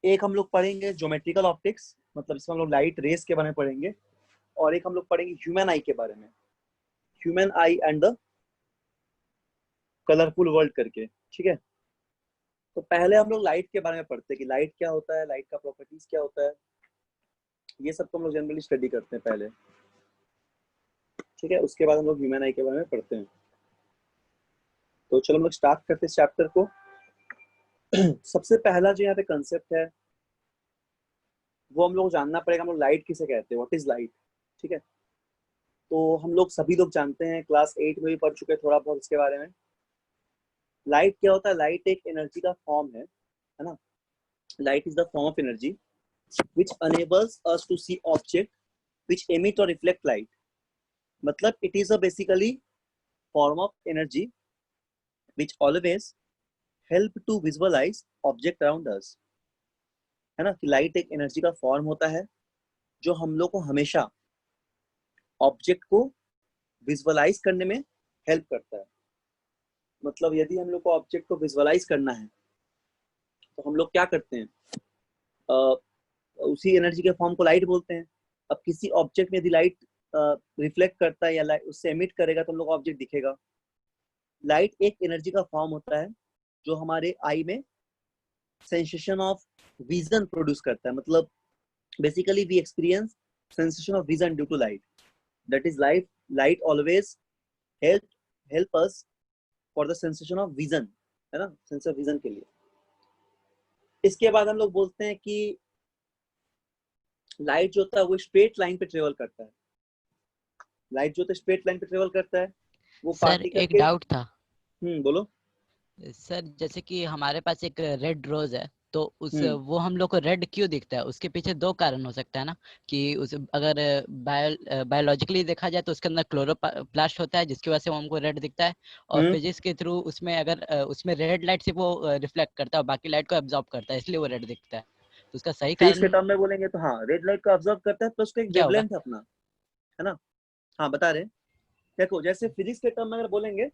एक हम लोग पढ़ेंगे ज्योमेट्रिकल ऑप्टिक्स, मतलब इसमें हम लोग लाइट रेस के बारे में पढ़ेंगे, और एक हम लोग पढ़ेंगे ह्यूमन आई के बारे में, human I and the colourful world करके। ठीक है, तो पहले हम लोग लाइट के बारे में पढ़ते हैं कि लाइट क्या होता है, लाइट का प्रॉपर्टीज क्या होता है, ये सब तो हम लोग जनरली स्टडी करते हैं पहले। ठीक है, उसके बाद हम लोग ह्यूमन आई के बारे में पढ़ते हैं। तो चलो हम लोग स्टार्ट करते हैं इस चैप्टर को। सबसे पहला जो यहाँ पे कंसेप्ट है वो हम लोग जानना पड़ेगा, हम लोग लाइट किसे कहते हैं, व्हाट इज लाइट। ठीक है, तो हम लोग सभी लोग जानते हैं, क्लास 8 में भी पढ़ चुके हैं थोड़ा बहुत इसके बारे में। लाइट क्या होता है? लाइट एक एनर्जी का फॉर्म है ना। Light is the form of energy which enables us to see object which emit or reflect light। मतलब it is a basically form of energy which always help to visualize object around us। है ना, कि light एक energy का form होता है जो हम लोग को हमेशा ऑब्जेक्ट को विजुअलाइज करने में हेल्प करता है। मतलब यदि हम लोग को ऑब्जेक्ट को विजुअलाइज करना है तो हम लोग क्या करते हैं, उसी एनर्जी के फॉर्म को लाइट बोलते हैं। अब किसी ऑब्जेक्ट में यदि लाइट रिफ्लेक्ट करता है या लाइट उससे एमिट करेगा तो हम लोग ऑब्जेक्ट दिखेगा। लाइट एक एनर्जी का फॉर्म होता है जो हमारे आई में सेंसेशन ऑफ विजन प्रोड्यूस करता है। मतलब basically we experience sensation of vision due to light, that is light always help help us for the sensation of vision, है ना, सेंस ऑफ विजन के लिए। इसके बाद हम लोग बोलते हैं कि लाइट जो होता है वो स्ट्रेट लाइन पे ट्रेवल करता है। लाइट जो होता है स्ट्रेट लाइन पे ट्रेवल करता है, वो सर पार्टिकल एक के। डाउट था। बोलो। सर जैसे कि हमारे पास एक रेड रोज है, तो उस हम्म वो हम लोग को रेड क्यों दिखता है? उसके पीछे दो कारण हो सकता है ना, कि उस अगर बायोलॉजिकली देखा जाए तो उसके अंदर क्लोरोप्लास्ट होता है जिसकी वजह से वो हमको रेड दिखता है, और हम्म फिजिक्स के थ्रू उसमें अगर उसमें रेड लाइट सिर्फ वो रिफ्लेक्ट करता है और बाकी लाइट को एब्जॉर्ब करता है, इसलिए वो रेड दिखता है। तो उसका सही फिजिक्स के कारण टर्म में बोलेंगे तो हाँ, रेड लाइट को ऑब्जर्व करता है, प्लस उसका एक क्या होगा? वेवलेंथ है अपना, है ना। हाँ बता रहे हैं। देखो जैसे फिजिक्स के टर्म में अगर बोलेंगे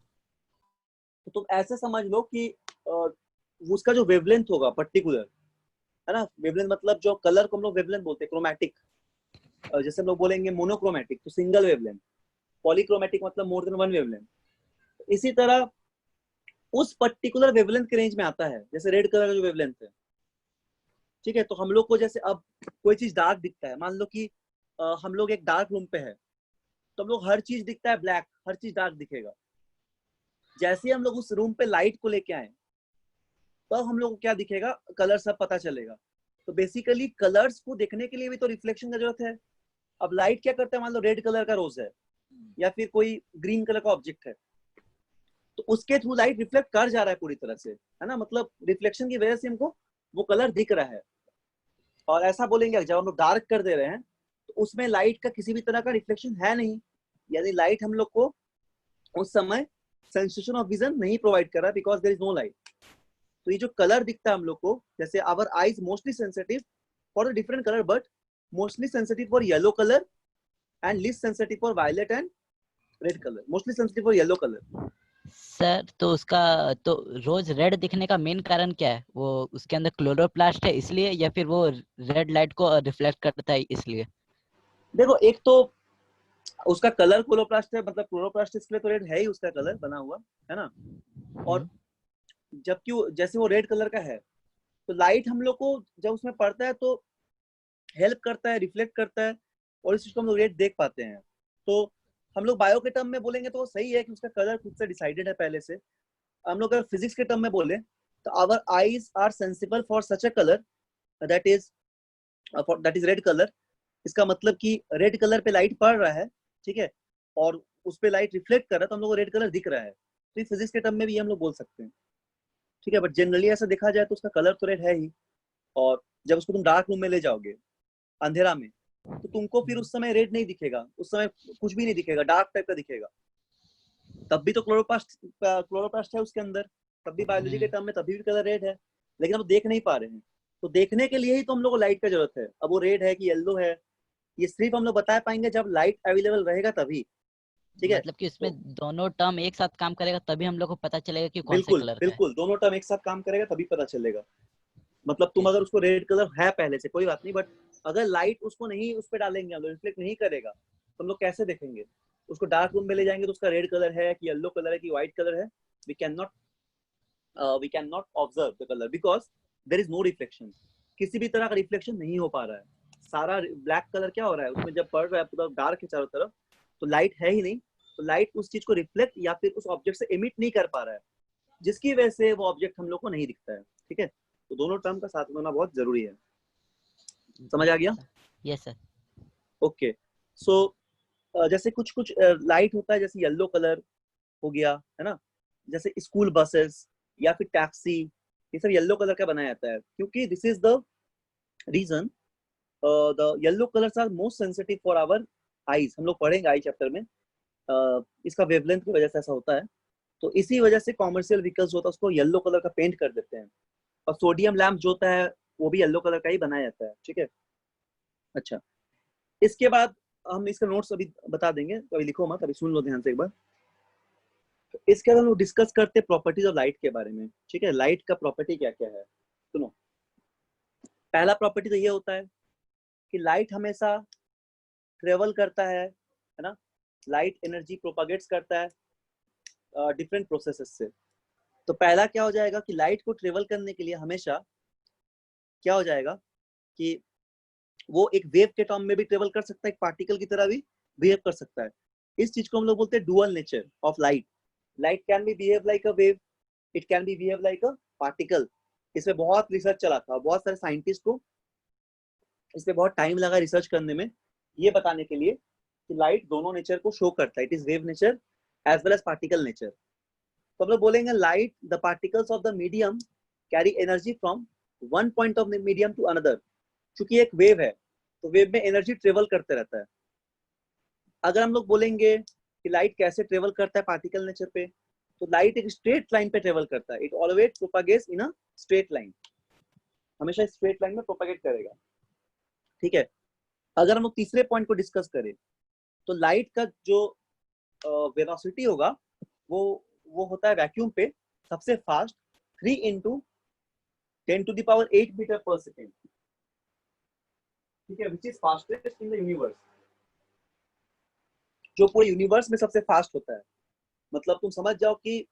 तो तुम ऐसे समझ लो कि उसका जो वेवलेंथ होगा पर्टिकुलर, है ना। वेवलेंथ मतलब जो कलर को हम लोग वेवलेंथ बोलते हैं, क्रोमैटिक। जैसे हम लोग बोलेंगे मोनोक्रोमैटिक तो सिंगल वेवलेंथ, पॉलीक्रोमैटिक मतलब मोर देन वन वेवलेंथ। इसी तरह उस पर्टिकुलर वेवलेंथ के रेंज में आता है, जैसे रेड कलर का जो वेवलेंथ है। ठीक है, तो हम लोग को जैसे अब कोई चीज डार्क दिखता है, मान लो कि हम लोग एक डार्क रूम पे है, तो हम लोग हर चीज दिखता है ब्लैक, हर चीज डार्क दिखेगा। जैसे ही हम लोग उस रूम पे लाइट को लेके आए तो हम लोग को क्या दिखेगा, कलर सब पता चलेगा। तो बेसिकली कलर्स को देखने के लिए भी तो रिफ्लेक्शन का जरूरत है। अब लाइट क्या करता है, मान लो रेड कलर का रोज है या फिर कोई ग्रीन कलर का ऑब्जेक्ट है, तो उसके थ्रू लाइट रिफ्लेक्ट कर जा रहा है पूरी तरह से, है ना। मतलब रिफ्लेक्शन की वजह से हमको वो कलर दिख रहा है। और ऐसा बोलेंगे जब हम लोग डार्क कर दे रहे हैं तो उसमें लाइट का किसी भी तरह का रिफ्लेक्शन है नहीं, यानी लाइट हम लोग को उस समय सेंसेशन ऑफ विजन नहीं प्रोवाइड कर रहा because there is no light. तो ये जो कलर दिखता है हम लोग को, जैसे our eyes mostly sensitive for the different colour, but mostly sensitive for yellow colour and least sensitive for violet and red colour, mostly sensitive for yellow colour. Sir तो उसका तो रोज रेड दिखने का मेन कारण क्या है? वो उसके अंदर क्लोरोप्लास्ट है इसलिए, या फिर वो रेड लाइट को रिफ्लेक्ट करता है इसलिए? देखो एक तो उसका कलर क्लोरोप्लास्ट है, मतलब क्लोरोप्लास्ट इसके लिए तो रेड है ही, उसका कलर बना हुआ, है ना। और जबकि जैसे वो रेड कलर का है, तो लाइट हम लोग को जब उसमें पड़ता है तो हेल्प करता है, रिफ्लेक्ट करता है, और इस चीज को हम लोग रेड देख पाते हैं। तो हम लोग बायो के टर्म में बोलेंगे तो वो सही है कि उसका कलर खुद से डिसाइडेड है पहले से। हम लोग अगर फिजिक्स के टर्म में बोले तो our eyes are sensible for such a colour that is red colour. इसका मतलब कि रेड कलर पे लाइट पड़ रहा है, ठीक है, और उस पे लाइट रिफ्लेक्ट कर रहा है, तो हम लोग को रेड कलर दिख रहा है। तो फिजिक्स के टर्म में भी हम लोग बोल सकते हैं। ठीक है, बट जनरली ऐसा देखा जाए तो उसका कलर तो रेड है ही। और जब उसको तुम डार्क रूम में ले जाओगे, अंधेरा में, तो तुमको फिर उस समय रेड नहीं दिखेगा, उस समय कुछ भी नहीं दिखेगा, डार्क टाइप का दिखेगा। तब भी तो क्लोरोप्लास्ट है उसके अंदर, तब भी बायोलॉजी के टर्म में तभी भी कलर रेड है, लेकिन हम देख नहीं पा रहे हैं। तो देखने के लिए ही तो हम लोग को लाइट का जरूरत है। अब वो रेड है कि येलो है, ये सिर्फ हम लोग बता पाएंगे जब लाइट अवेलेबल रहेगा तभी। ठीक है, मतलब कि उसमें तो दोनों टर्म एक साथ काम करेगा तभी हम लोग को पता चलेगा कि कौन से बिल्कुल कलर का है। बिल्कुल दोनों टर्म एक साथ काम करेगा तभी पता चलेगा। मतलब तुम अगर उसको रेड कलर है पहले से कोई बात नहीं, बट अगर लाइट उसको नहीं उस पर डालेंगे, हम लोग रिफ्लेक्ट नहीं करेगा, तो हम लोग कैसे देखेंगे? उसको डार्क रूम में ले जाएंगे तो उसका रेड कलर है कि येलो कलर है कि व्हाइट कलर है, we can not observe the colour because there is no reflection. किसी भी तरह का रिफ्लेक्शन नहीं हो पा रहा है, सारा ब्लैक कलर क्या हो रहा है उसमें जब पड़ रहा है पूरा डार्क है चारों तरफ, तो लाइट है ही नहीं, तो लाइट उस चीज को रिफ्लेक्ट या फिर उस ऑब्जेक्ट से इमिट नहीं कर पा रहा है, जिसकी वजह से वो ऑब्जेक्ट हम लोग को नहीं दिखता है। ठीक है, तो दोनों टर्म का साथ में होना बहुत जरूरी है। समझ आ गया? Yes sir. ओके, सो जैसे कुछ कुछ लाइट होता है, जैसे येलो कलर हो गया है ना, जैसे स्कूल बसेस या फिर टैक्सी, ये सब येलो कलर का बनाया जाता है क्योंकि this is the reason, the yellow colours are most sensitive for our eyes. हम लोग पढ़ेंगे आई चैप्टर में, इसका वेवलेंथ की वजह से ऐसा होता है, तो इसी वजह से कॉमर्शियल व्हीकल्स होता है उसको येलो कलर का पेंट कर देते हैं, और सोडियम लैम्प जो होता है वो भी येलो कलर का ही बनाया जाता है। ठीक है, अच्छा, इसके बाद हम इसका नोट्स अभी बता देंगे, तो अभी लिखो मत, अभी सुन लो ध्यान से एक बार। तो इसके बाद हम लोग डिस्कस करते हैं प्रॉपर्टीज ऑफ लाइट के बारे में। ठीक है, लाइट का प्रॉपर्टी क्या क्या है, सुनो। पहला प्रॉपर्टी तो ये होता है कि लाइट हमेशा ट्रेवल करता है ना, लाइट एनर्जी प्रोपागेट्स करता है डिफरेंट प्रोसेसेस से। तो पहला क्या हो जाएगा कि लाइट को ट्रेवल करने के लिए हमेशा क्या हो जाएगा कि वो एक वेव के टर्म में भी ट्रेवल कर सकता है, एक पार्टिकल की तरह भी बिहेव कर सकता है। इस चीज को हम लोग बोलते हैं dual nature of light. Light can be behave like a wave, it can be behave like a particle. इसमें बहुत रिसर्च चला था, बहुत सारे साइंटिस्ट को इसमें बहुत टाइम लगा रिसर्च करने में, ये बताने के लिए कि लाइट दोनों नेचर को शो करता है, it is wave nature as well as particle nature. तो हम लोग बोलेंगे light the particles of the medium carry energy from one point of the medium to another. क्योंकि एक वेव है तो वेव में एनर्जी ट्रेवल करते रहता है। अगर हम लोग बोलेंगे कि लाइट कैसे ट्रेवल करता है पार्टिकल नेचर पे, तो लाइट एक स्ट्रेट लाइन पे ट्रेवल करता है, it always propagates in a straight line, हमेशा स्ट्रेट लाइन में प्रोपागेट करेगा। ठीक है, अगर हम लोग तीसरे पॉइंट को डिस्कस करें, तो लाइट का जो वेलोसिटी होगा वो वो होता है वैक्यूम पे सबसे फास्ट 3 इंटू 10⁸ मीटर पर सेकेंड। ठीक है, which is fastest in the universe, जो पूरे यूनिवर्स में सबसे फास्ट होता है। मतलब तुम समझ जाओ कि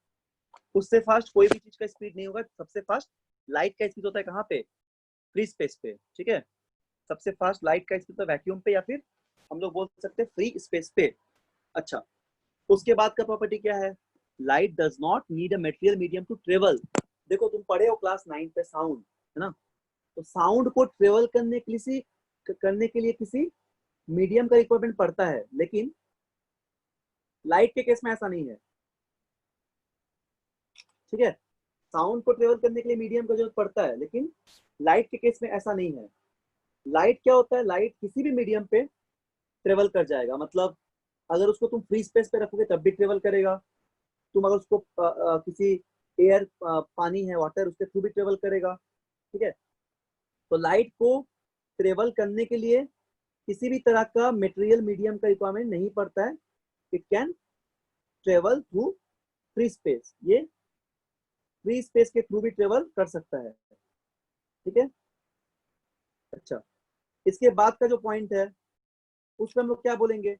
उससे फास्ट कोई भी चीज का स्पीड नहीं होगा। सबसे फास्ट लाइट का स्पीड होता है कहाँ पे? फ्री स्पेस पे। ठीक है, सबसे फास्ट लाइट का स्पीड तो वैक्यूम पे या फिर हम लोग बोल सकते हैं फ्री स्पेस पे। अच्छा, उसके बाद का प्रॉपर्टी क्या है? Light does not need a material medium to travel. देखो तुम पढ़े हो क्लास 9 पे साउंड, है ना, तो साउंड को ट्रेवल करने के लिए किसी मीडियम का रिक्वायरमेंट पड़ता है, लेकिन लाइट के केस में ऐसा नहीं है। ठीक है, साउंड को ट्रेवल करने के लिए मीडियम का जरूरत पड़ता है, लेकिन लाइट के केस में ऐसा नहीं है। लाइट क्या होता है? लाइट किसी भी मीडियम पे ट्रेवल कर जाएगा। मतलब अगर उसको तुम फ्री स्पेस पे रखोगे तब भी ट्रेवल करेगा, तुम अगर उसको किसी एयर पानी है वाटर उसके थ्रू भी ट्रेवल करेगा। ठीक है, तो लाइट को ट्रेवल करने के लिए किसी भी तरह का मेटेरियल मीडियम का रिक्वायरमेंट नहीं पड़ता है, it can travel through free space, ये फ्री स्पेस के थ्रू भी ट्रेवल कर सकता है। ठीक है, अच्छा, इसके बाद का जो पॉइंट है उसमें हम लोग क्या बोलेंगे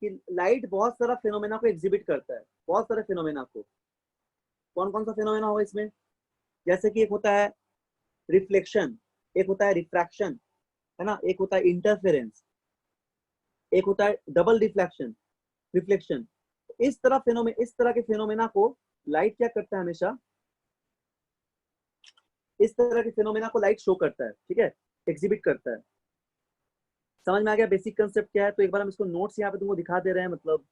कि लाइट बहुत सारा फिनोमेना को एग्जिबिट करता है, बहुत सारे फिनोमेना को। कौन कौन सा फिनोमेना होगा इसमें? जैसे कि एक होता है रिफ्लेक्शन, एक होता है रिफ्रैक्शन, है ना, एक होता है इंटरफेरेंस, एक होता है डबल रिफ्लेक्शन रिफ्लेक्शन। इस तरह के फिनोमेना को लाइट क्या करता है? हमेशा इस तरह के फिनोमेना को लाइट शो करता है। ठीक है, एग्जिबिट करता है। समझ में आ गया बेसिक कंसेप्ट क्या है? तो एक बार हम इसको नोट्स यहाँ पे तुमको दिखा दे रहे हैं, मतलब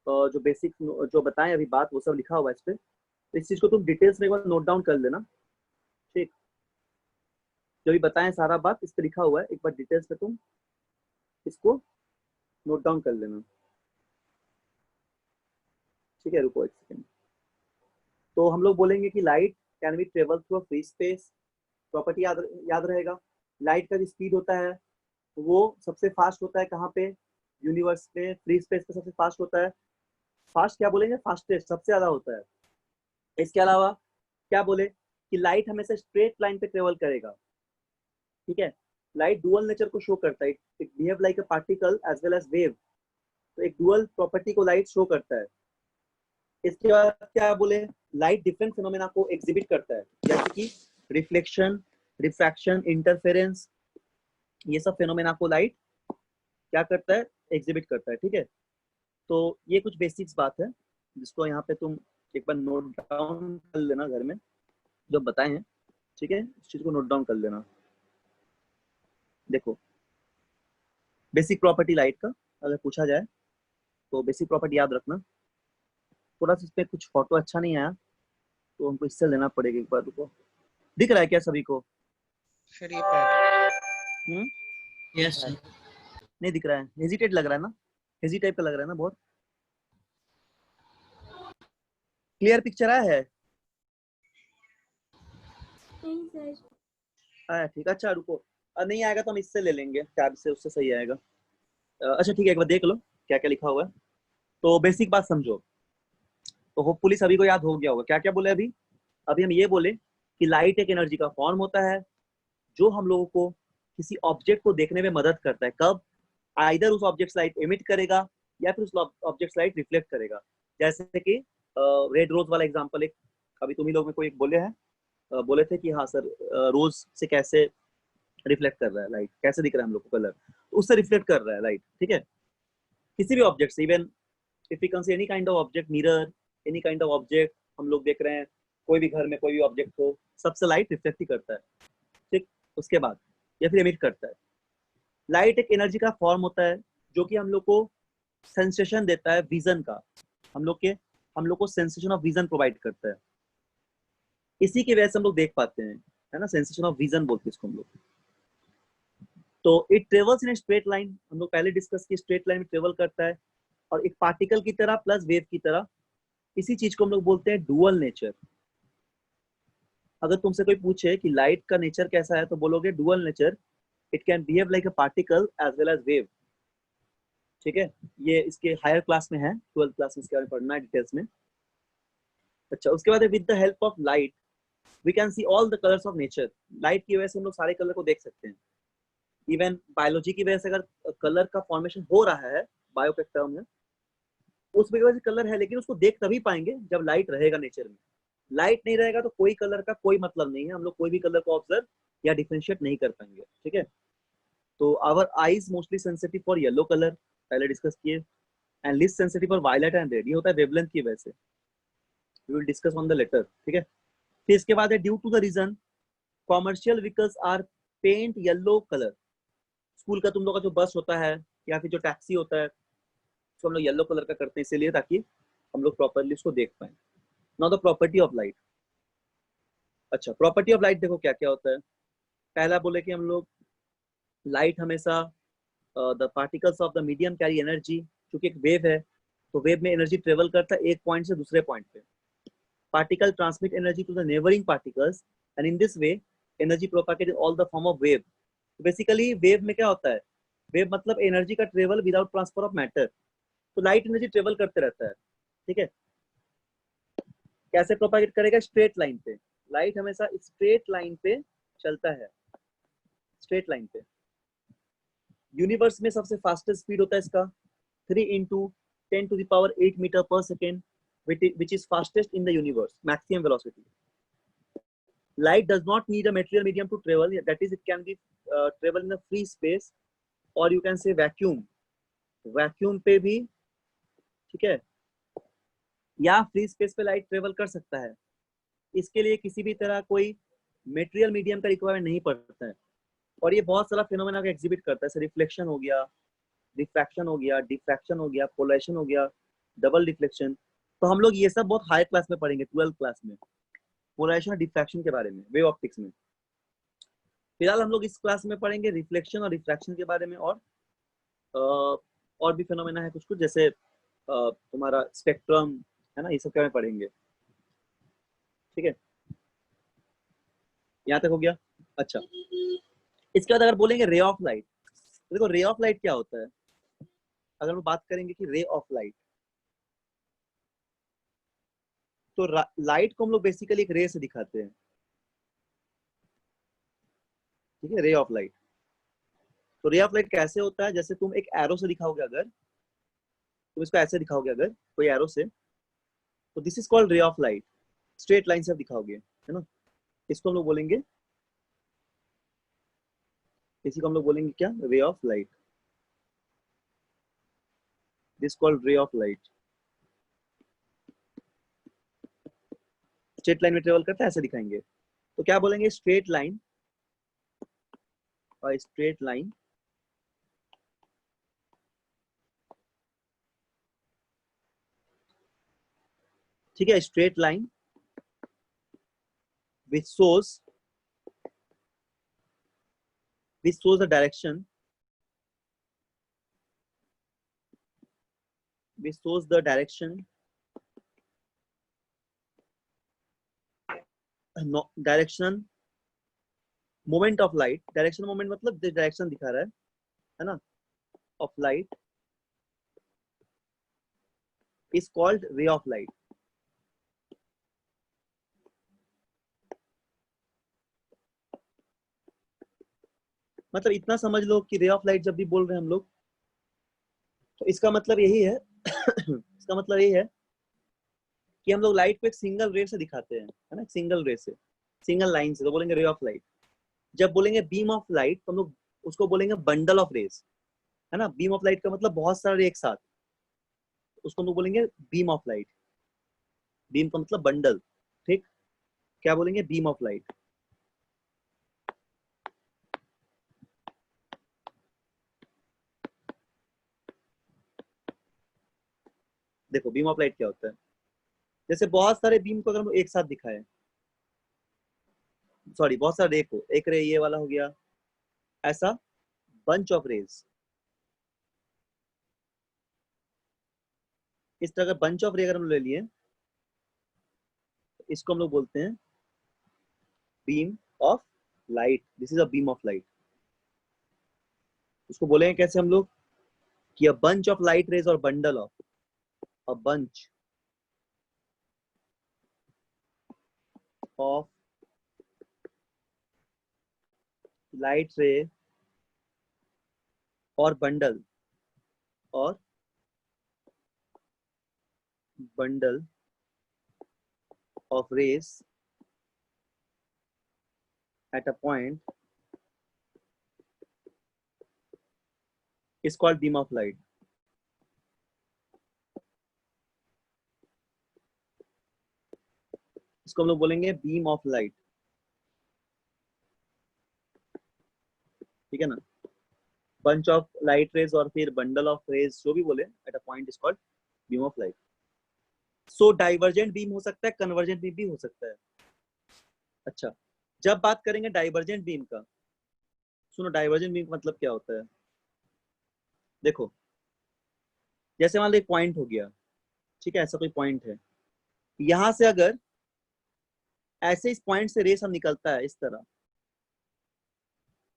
जो बेसिक जो बताएं अभी बात वो सब लिखा हुआ है इस पे, तो इस चीज को तुम डिटेल्स में एक बार नोट डाउन कर लेना। ठीक, जो भी बताएं सारा बात इस पे लिखा हुआ है, एक बार डिटेल्स पे तुम इसको नोट डाउन कर लेना। ठीक है, रुको एक सेकेंड। तो हम लोग बोलेंगे कि light can be travel through free space. Property याद रहेगा, लाइट का जो स्पीड होता है वो सबसे फास्ट होता है कहाँ पे? यूनिवर्स में फ्री स्पेस पे सबसे फास्ट होता है। फास्ट क्या बोलेंगे? फास्टेस्ट, सबसे ज्यादा होता है। इसके अलावा क्या बोले? कि लाइट हमेशा स्ट्रेट लाइन पे ट्रेवल करेगा, ठीक है। लाइट डुअल नेचर को शो करता है, it behave like a particle as well as wave, तो एक डुअल प्रॉपर्टी को लाइट शो करता है। इसके बाद क्या बोले, लाइट डिफरेंट फिनोमेना को एग्जिबिट करता है, जैसे कि रिफ्लेक्शन, रिफ्रैक्शन, इंटरफेरेंस, ये सब फिनोमेना को लाइट क्या करता है, एग्जिबिट करता है, ठीक है। तो ये कुछ बेसिक्स बात है जिसको यहाँ पे तुम एक बार नोट डाउन कर लेना घर में, जो बताए हैं, ठीक है, इस चीज को नोट डाउन कर लेना। देखो बेसिक प्रॉपर्टी लाइट का अगर पूछा जाए तो बेसिक प्रॉपर्टी याद रखना। थोड़ा सा इसमें कुछ फोटो अच्छा नहीं आया तो हमको इससे लेना पड़ेगा, एक बार रुको। दिख रहा है क्या सभी को? सर ये पैड। Yes sir. नहीं दिख रहा है, हेजिटेट लग रहा है ना, हेजी टाइप का लग रहा है ना बहुत। क्लियर पिक्चर आया है? आया, ठीक, अच्छा रुको, नहीं आएगा तो हम इससे ले लेंगे टैब से, उससे सही आएगा। अच्छा ठीक है, एक बार देख लो क्या क्या लिखा हुआ है। तो बेसिक बात समझो, तो होपफुली सभी को याद हो गया होगा। क्या क्या बोले अभी? अभी हम ये बोले कि लाइट एक एनर्जी का फॉर्म होता है जो हम लोगों को किसी ऑब्जेक्ट को देखने में मदद करता है। कब? आइदर उस ऑब्जेक्ट लाइट एमिट करेगा या फिर उस ऑब्जेक्ट लाइट रिफ्लेक्ट करेगा। जैसे कि रेड रोज वाला एग्जांपल एक अभी तुम ही लोग में कोई एक बोले हैं, बोले थे कि हाँ सर रोज से कैसे रिफ्लेक्ट कर रहा है लाइट, कैसे दिख रहा है हम लोग को कलर, तो उससे रिफ्लेक्ट कर रहा है लाइट, ठीक है। किसी भी ऑब्जेक्ट से, even if you can see any kind of object, mirror, any kind of object हम लोग देख रहे हैं, कोई भी घर में कोई भी ऑब्जेक्ट हो, सबसे लाइट रिफ्लेक्ट ही करता है, ठीक। उसके बाद या फिर एमिट करता है। लाइट एक एनर्जी का फॉर्म होता है जो कि हम लोग को सेंसेशन देता है विजन का, हम लोग को सेंसेशन ऑफ विजन प्रोवाइड करता है। इसी की वजह से हम लोग देख पाते हैं, है ना, सेंसेशन ऑफ विजन बोलते हैं इसको हम लोग। तो it travels in straight line, हम लोग पहले डिस्कस किए, स्ट्रेट लाइन में ट्रेवल करता है और एक पार्टिकल की तरह प्लस वेव की तरह। इसी चीज को हम लोग बोलते हैं डुअल नेचर। अगर तुमसे कोई पूछे कि लाइट का नेचर कैसा है तो बोलोगे dual nature, it can behave like a particle as well as wave, ठीक है। ये इसके हायर क्लास में है, 12th क्लास में इसके बारे में पढ़ना है डिटेल्स में। अच्छा, उसके बाद with the help of light we can see all the colours of nature. Light की वजह से हम लोग सारे कलर को देख सकते हैं। इवन बायोलॉजी की वजह से अगर कलर का फॉर्मेशन हो रहा है, बायो का टर्म है, उस वजह से कलर है, लेकिन उसको देख तभी पाएंगे जब लाइट रहेगा नेचर में। लाइट नहीं रहेगा तो कोई कलर का कोई मतलब नहीं है, हम लोग कोई भी कलर को ऑब्जर्व या डिफरेंशिएट नहीं कर पाएंगे, ठीक है। तो our eyes mostly sensitive for yellow colour, पहले डिस्कस किए, and least sensitive for violet and red, ये होता है वेवलेंथ की वजह से। We will discuss on the later, ठीक है। फिर इसके बाद है due to the reason commercial vehicles are paint yellow colour. School का तुम लोग का जो बस होता है या फिर जो टैक्सी होता है उसको हम लोग येलो कलर का करते हैं, इसीलिए ताकि हम लोग प्रॉपरली उसको देख पाए। Now the property of light. अच्छा, प्रॉपर्टी ऑफ लाइट देखो क्या क्या होता है। पहला बोले कि हम लोग लाइट हमेशा the particles of the medium carry energy, क्योंकि एक वेव है तो वेव में एनर्जी ट्रेवल करता है एक पॉइंट से दूसरे पॉइंट पे। Particle transmit energy to the neighbouring particles and in this way energy propagate in all the form of wave. Basically wave में क्या होता है, वेव मतलब एनर्जी का travel without transfer of matter. तो लाइट एनर्जी ट्रेवल करते रहता है, ठीक है। कैसे प्रोपागेट करेगा? स्ट्रेट लाइन पे। लाइट हमेशा स्ट्रेट लाइन पे चलता है, स्ट्रेट लाइन पे। यूनिवर्स में सबसे फास्टेस्ट स्पीड होता है इसका 3 into 10 to the power 8 meter per second, which is fastest in the universe, maximum velocity. Light does not need a material medium to travel, that is it can be travel in a free space or you can say vacuum, vacuum पे भी, ठीक है, या free space पे light travel कर सकता है। इसके लिए किसी भी तरह कोई मेटेरियल मीडियम का रिक्वायरमेंट नहीं पड़ता है और ये बहुत सारा फिनोमेना का एग्जिबिट करता है। जैसे रिफ्लेक्शन हो गया, रिफ्रैक्शन हो गया, डिफ्रैक्शन हो गया, पोलराइजेशन हो गया, डबल रिफ्लेक्शन। तो हम लोग ये सब बहुत हाई क्लास में पढ़ेंगे 12th क्लास में, पोलराइजेशन और डिफ्रैक्शन के बारे में, वेव ऑप्टिक्स में। फिलहाल हम लोग इस क्लास में पढ़ेंगे रिफ्लेक्शन और रिफ्रैक्शन के बारे में, और भी फिनोमेना है कुछ कुछ, जैसे तुम्हारा स्पेक्ट्रम है ना, ये सब क्या में पढ़ेंगे, ठीक है। यहाँ तक हो गया। अच्छा, इसके बाद अगर बोलेंगे रे ऑफ लाइट, तो देखो रे ऑफ लाइट क्या होता है। अगर हम बात करेंगे कि रे ऑफ लाइट, तो लाइट को हम लोग बेसिकली एक रे से दिखाते हैं। ठीक है, रे ऑफ लाइट। तो रे ऑफ लाइट कैसे होता है, जैसे तुम एक एरो से दिखाओगे, अगर तुम इसको ऐसे दिखाओगे अगर कोई एरो से, तो दिस इज कॉल्ड रे ऑफ लाइट। स्ट्रेट लाइन से दिखाओगे, है ना, इसको हम लोग बोलेंगे, इसी को हम लोग बोलेंगे क्या, रे ऑफ लाइट। दिस कॉल्ड रे ऑफ लाइट। स्ट्रेट लाइन में ट्रेवल करता है, ऐसे दिखाएंगे, तो क्या बोलेंगे, स्ट्रेट लाइन, और स्ट्रेट लाइन ठीक है, straight line which shows the direction, no, direction moment of light, direction moment मतलब डायरेक्शन दिखा रहा है ना, of light is called ray of light। मतलब इतना समझ लो कि रे ऑफ लाइट जब भी बोल रहे हैं हम लोग, तो इसका मतलब यही है इसका मतलब यही है कि हम लोग लाइट को एक सिंगल रे से दिखाते हैं, है ना, सिंगल रे से, सिंगल लाइन से, तो बोलेंगे रे ऑफ लाइट। जब बोलेंगे बीम ऑफ लाइट, तो हम लोग उसको बोलेंगे बंडल ऑफ रेस, है ना। बीम ऑफ लाइट का मतलब बहुत सारे एक साथ, उसको हम लोग बोलेंगे बीम ऑफ लाइट। बीम का मतलब बंडल, ठीक, क्या बोलेंगे, बीम ऑफ लाइट। देखो बीम ऑफ लाइट क्या होता है, जैसे बहुत सारे बीम को अगर हम एक साथ दिखाएं, सॉरी बहुत सारे रे को, एक रे ये वाला हो गया, ऐसा बंच ऑफ रेज, इस तरह का बंच ऑफ रे अगर हम ले लिए, इसको हम लोग बोलते हैं beam of light. This is a beam of light. उसको बोलेंगे कैसे हम लोग, कि a bunch of light rays और bundle of, a bunch of light ray और bundle of rays at a point is called beam of light। इसको हम लोग बोलेंगे बीम ऑफ लाइट, ठीक है ना। बंच ऑफ लाइट रेज और फिर बंडल ऑफ रेज, जो भी बोले, at a point is called beam of light. So divergent beam हो सकता है, कन्वर्जेंट बीम भी हो सकता है। अच्छा, जब बात करेंगे डाइवर्जेंट बीम का, सुनो डाइवर्जेंट बीम का मतलब क्या होता है। देखो जैसे मान लो एक पॉइंट हो गया, ठीक है, ऐसा कोई पॉइंट है, यहां से अगर ऐसे इस पॉइंट से रेस हम निकलता है, इस तरह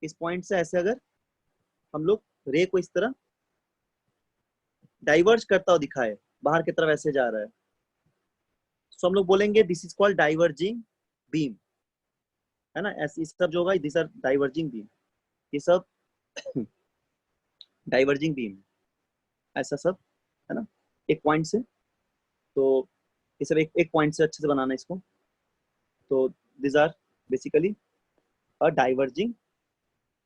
इस पॉइंट से ऐसे अगर हम लोग रे को इस तरह डाइवर्ज करता हुआ दिखाए, बाहर की तरफ ऐसे जा रहा है, तो हम लोग बोलेंगे this is called diverging beam, है ना। ऐसे सब जो होगा, दिस आर डाइवर्जिंग बीम, ये सब डाइवर्जिंग बीम, ऐसा सब, है ना, एक पॉइंट से। तो ये सब एक पॉइंट से अच्छे से बनाना है इसको। तो this are basically a diverging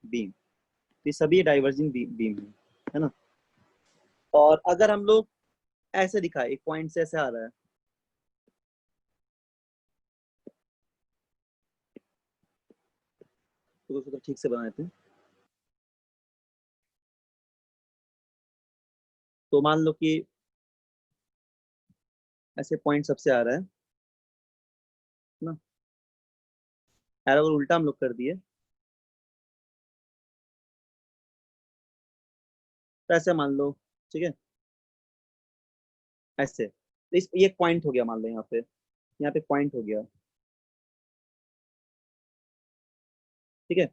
beam, ये सभी डाइवर्जिंग बीम है ना। और अगर हम लोग ऐसे दिखाए, एक पॉइंट से ऐसे आ रहा है, तो उसको ठीक से बनाए थे, तो मान लो कि ऐसे पॉइंट सबसे आ रहा है ना, एरो अगर उल्टा हम लोग कर दिए, तो ऐसे मान लो, ठीक है, ऐसे, तो इस ये पॉइंट हो गया, मान लो यहाँ पे पॉइंट हो गया, ठीक है।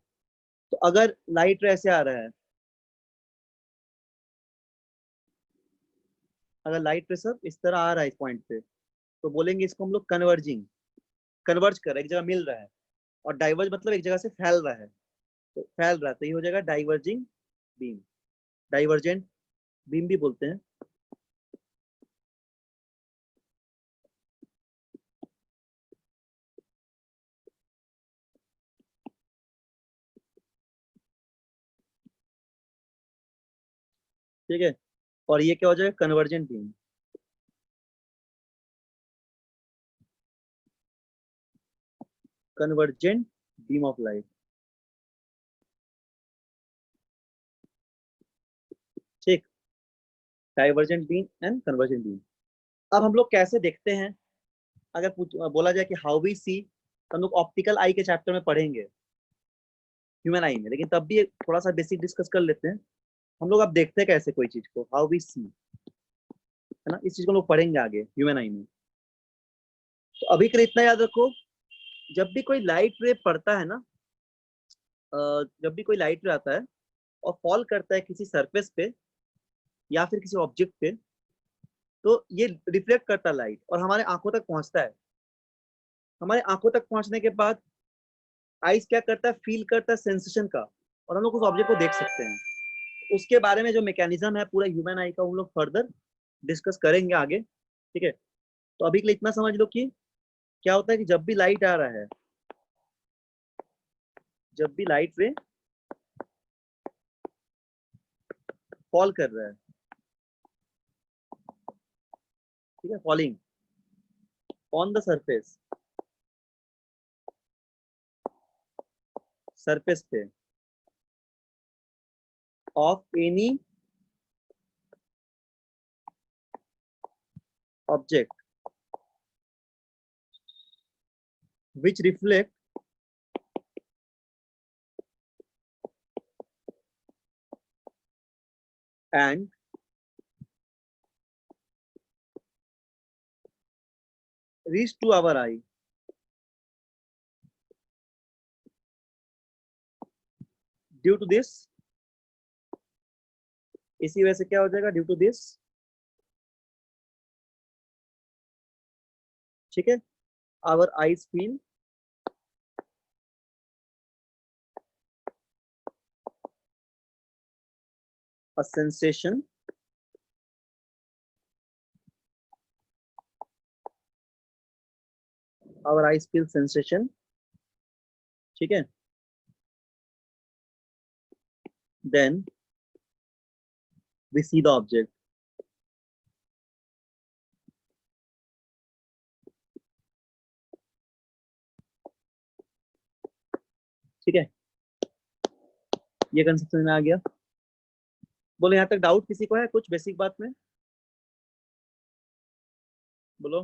तो अगर लाइट ऐसे आ रहा है, अगर लाइट प्रेशर इस तरह आ रहा है इस पॉइंट पे, तो बोलेंगे इसको हम लोग कन्वर्जिंग, कन्वर्ज कर रहा है, एक जगह मिल रहा है, और डाइवर्ज मतलब एक जगह से फैल रहा है, तो फैल रहा है, तो ये हो जाएगा डाइवर्जिंग बीम, डाइवर्जेंट बीम भी बोलते हैं। ठीक है, और ये क्या हो जाएगा, convergent beam. Convergent beam of light. ठीक, divergent beam and convergent beam. अब हम लोग कैसे देखते हैं, अगर बोला जाए कि हाउ वी सी, तो हम लोग ऑप्टिकल आई के चैप्टर में पढ़ेंगे, ह्यूमन आई में, लेकिन तब भी थोड़ा सा बेसिक डिस्कस कर लेते हैं। हम लोग अब देखते हैं कैसे कोई चीज को, हाउ वी सी, है ना, इस चीज को हम लोग पढ़ेंगे आगे ह्यूमन आई में। तो अभी के लिए इतना याद रखो, जब भी कोई लाइट रे पड़ता है ना, जब भी कोई लाइट रे आता है और फॉल करता है किसी सरफेस पे या फिर किसी ऑब्जेक्ट पे, तो ये रिफ्लेक्ट करता है लाइट और हमारे आंखों तक पहुंचता है। हमारे आंखों तक पहुंचने के बाद आइस क्या करता है, फील करता है सेंसेशन का, और हम लोग उस ऑब्जेक्ट को देख सकते हैं। उसके बारे में जो मैकेनिज्म है पूरा ह्यूमन आई का, हम लोग फर्दर डिस्कस करेंगे आगे। ठीक है, तो अभी के लिए इतना समझ लो कि क्या होता है कि जब भी लाइट आ रहा है, जब भी लाइट रे फॉल कर रहा है, ठीक है, falling on the surface, surface पे of any object which reflect and reach to our eye due to this, इसी वजह से क्या हो जाएगा, ड्यू टू दिस। ठीक है, our eyes feel a sensation our eyes feel sensation। ठीक है, then we see the object। ठीक है, ये कंसेप्ट में आ गया। बोलो यहाँ तक डाउट किसी को है कुछ बेसिक बात में, बोलो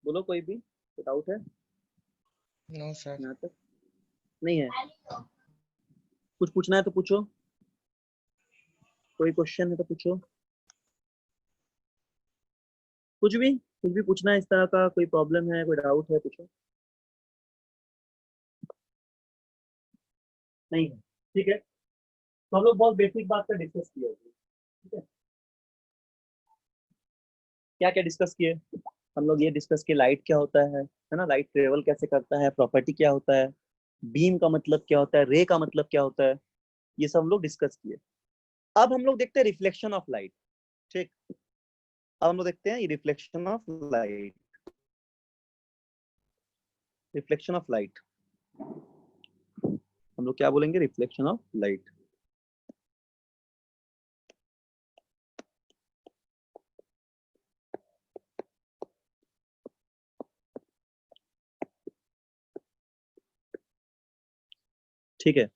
बोलो, कोई भी डाउट है नो सर। यहाँ तक? नहीं है, कुछ पूछना है तो पूछो, कोई क्वेश्चन है तो पूछो, कुछ भी पूछना है इस तरह का, कोई प्रॉब्लम है, कोई डाउट है, पूछो। नहीं है, ठीक है, तो हम लोग बहुत बेसिक बात पर डिस्कस किए, ठीक है। क्या क्या डिस्कस किए हम लोग, ये डिस्कस किए लाइट क्या होता है ना, लाइट ट्रेवल कैसे करता है, प्रॉपर्टी क्या होता है, बीम का मतलब क्या होता है, रे का मतलब क्या होता है, ये सब हम लोग डिस्कस किए। अब हम लोग देखते हैं रिफ्लेक्शन ऑफ लाइट। ठीक, अब हम लोग देखते हैं reflection of light, reflection of light, हम लोग क्या बोलेंगे, रिफ्लेक्शन ऑफ लाइट। ठीक है,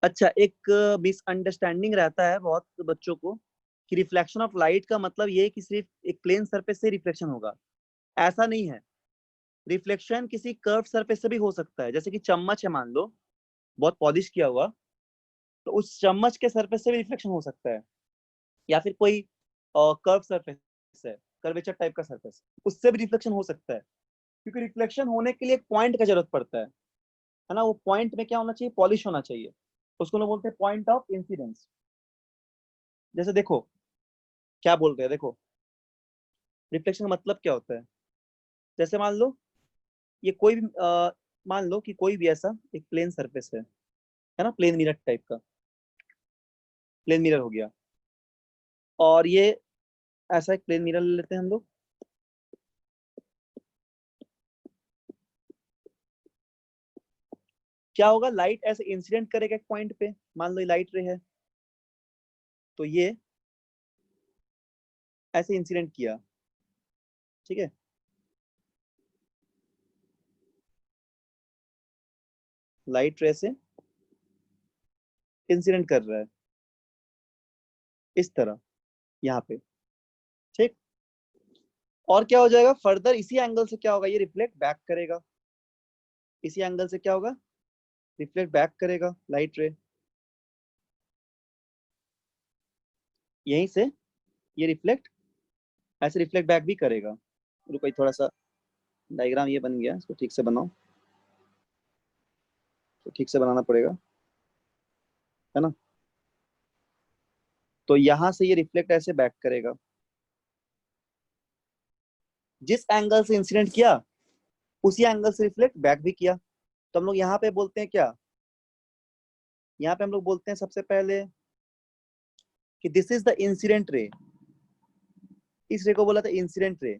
अच्छा, एक मिसअंडरस्टैंडिंग रहता है बहुत बच्चों को कि रिफ्लेक्शन ऑफ लाइट का मतलब ये है कि सिर्फ एक प्लेन सरफेस से रिफ्लेक्शन होगा। ऐसा नहीं है, रिफ्लेक्शन किसी कर्व सरफेस से भी हो सकता है। जैसे कि चम्मच है मान लो, बहुत पॉलिश किया हुआ, तो उस चम्मच के सरफेस से भी रिफ्लेक्शन हो सकता है, या फिर कोई कर्व सरफेस है, कर्वेचर टाइप का सरफेस, उससे भी रिफ्लेक्शन हो सकता है। क्योंकि रिफ्लेक्शन होने के लिए एक पॉइंट का जरूरत पड़ता है ना, वो पॉइंट में क्या होना चाहिए, पॉलिश होना चाहिए, उसको लोग बोलते हैं पॉइंट ऑफ इंसिडेंस। जैसे देखो क्या बोल रहे हैं, देखो रिफ्लेक्शन का मतलब क्या होता है। जैसे मान लो ये कोई भी मान लो कि कोई भी ऐसा एक प्लेन सरफेस है ना, प्लेन मिरर टाइप का, प्लेन मिरर हो गया, और ये ऐसा एक प्लेन मिरर ले लेते हैं हम लोग। क्या होगा, लाइट ऐसे इंसिडेंट करेगा एक पॉइंट पे, मान लो ये लाइट रे है, तो ये ऐसे इंसिडेंट किया, ठीक है, लाइट रे से इंसिडेंट कर रहा है इस तरह यहाँ पे, ठीक। और क्या हो जाएगा फर्दर, इसी एंगल से क्या होगा, ये रिफ्लेक्ट बैक करेगा, इसी एंगल से क्या होगा, रिफ्लेक्ट बैक करेगा लाइट रे, यहीं से ये रिफ्लेक्ट ऐसे रिफ्लेक्ट बैक भी करेगा। रुको ये थोड़ा सा डायग्राम ये बन गया, इसको ठीक से बनाओ, तो ठीक से बनाना पड़ेगा, है ना। तो यहां से ये रिफ्लेक्ट ऐसे बैक करेगा, जिस एंगल से इंसिडेंट किया उसी एंगल से रिफ्लेक्ट बैक भी किया। तो हम लोग यहाँ पे बोलते हैं क्या, यहाँ पे हम लोग बोलते हैं सबसे पहले कि दिस इज द इंसिडेंट रे, इस रे को बोला था इंसिडेंट रे,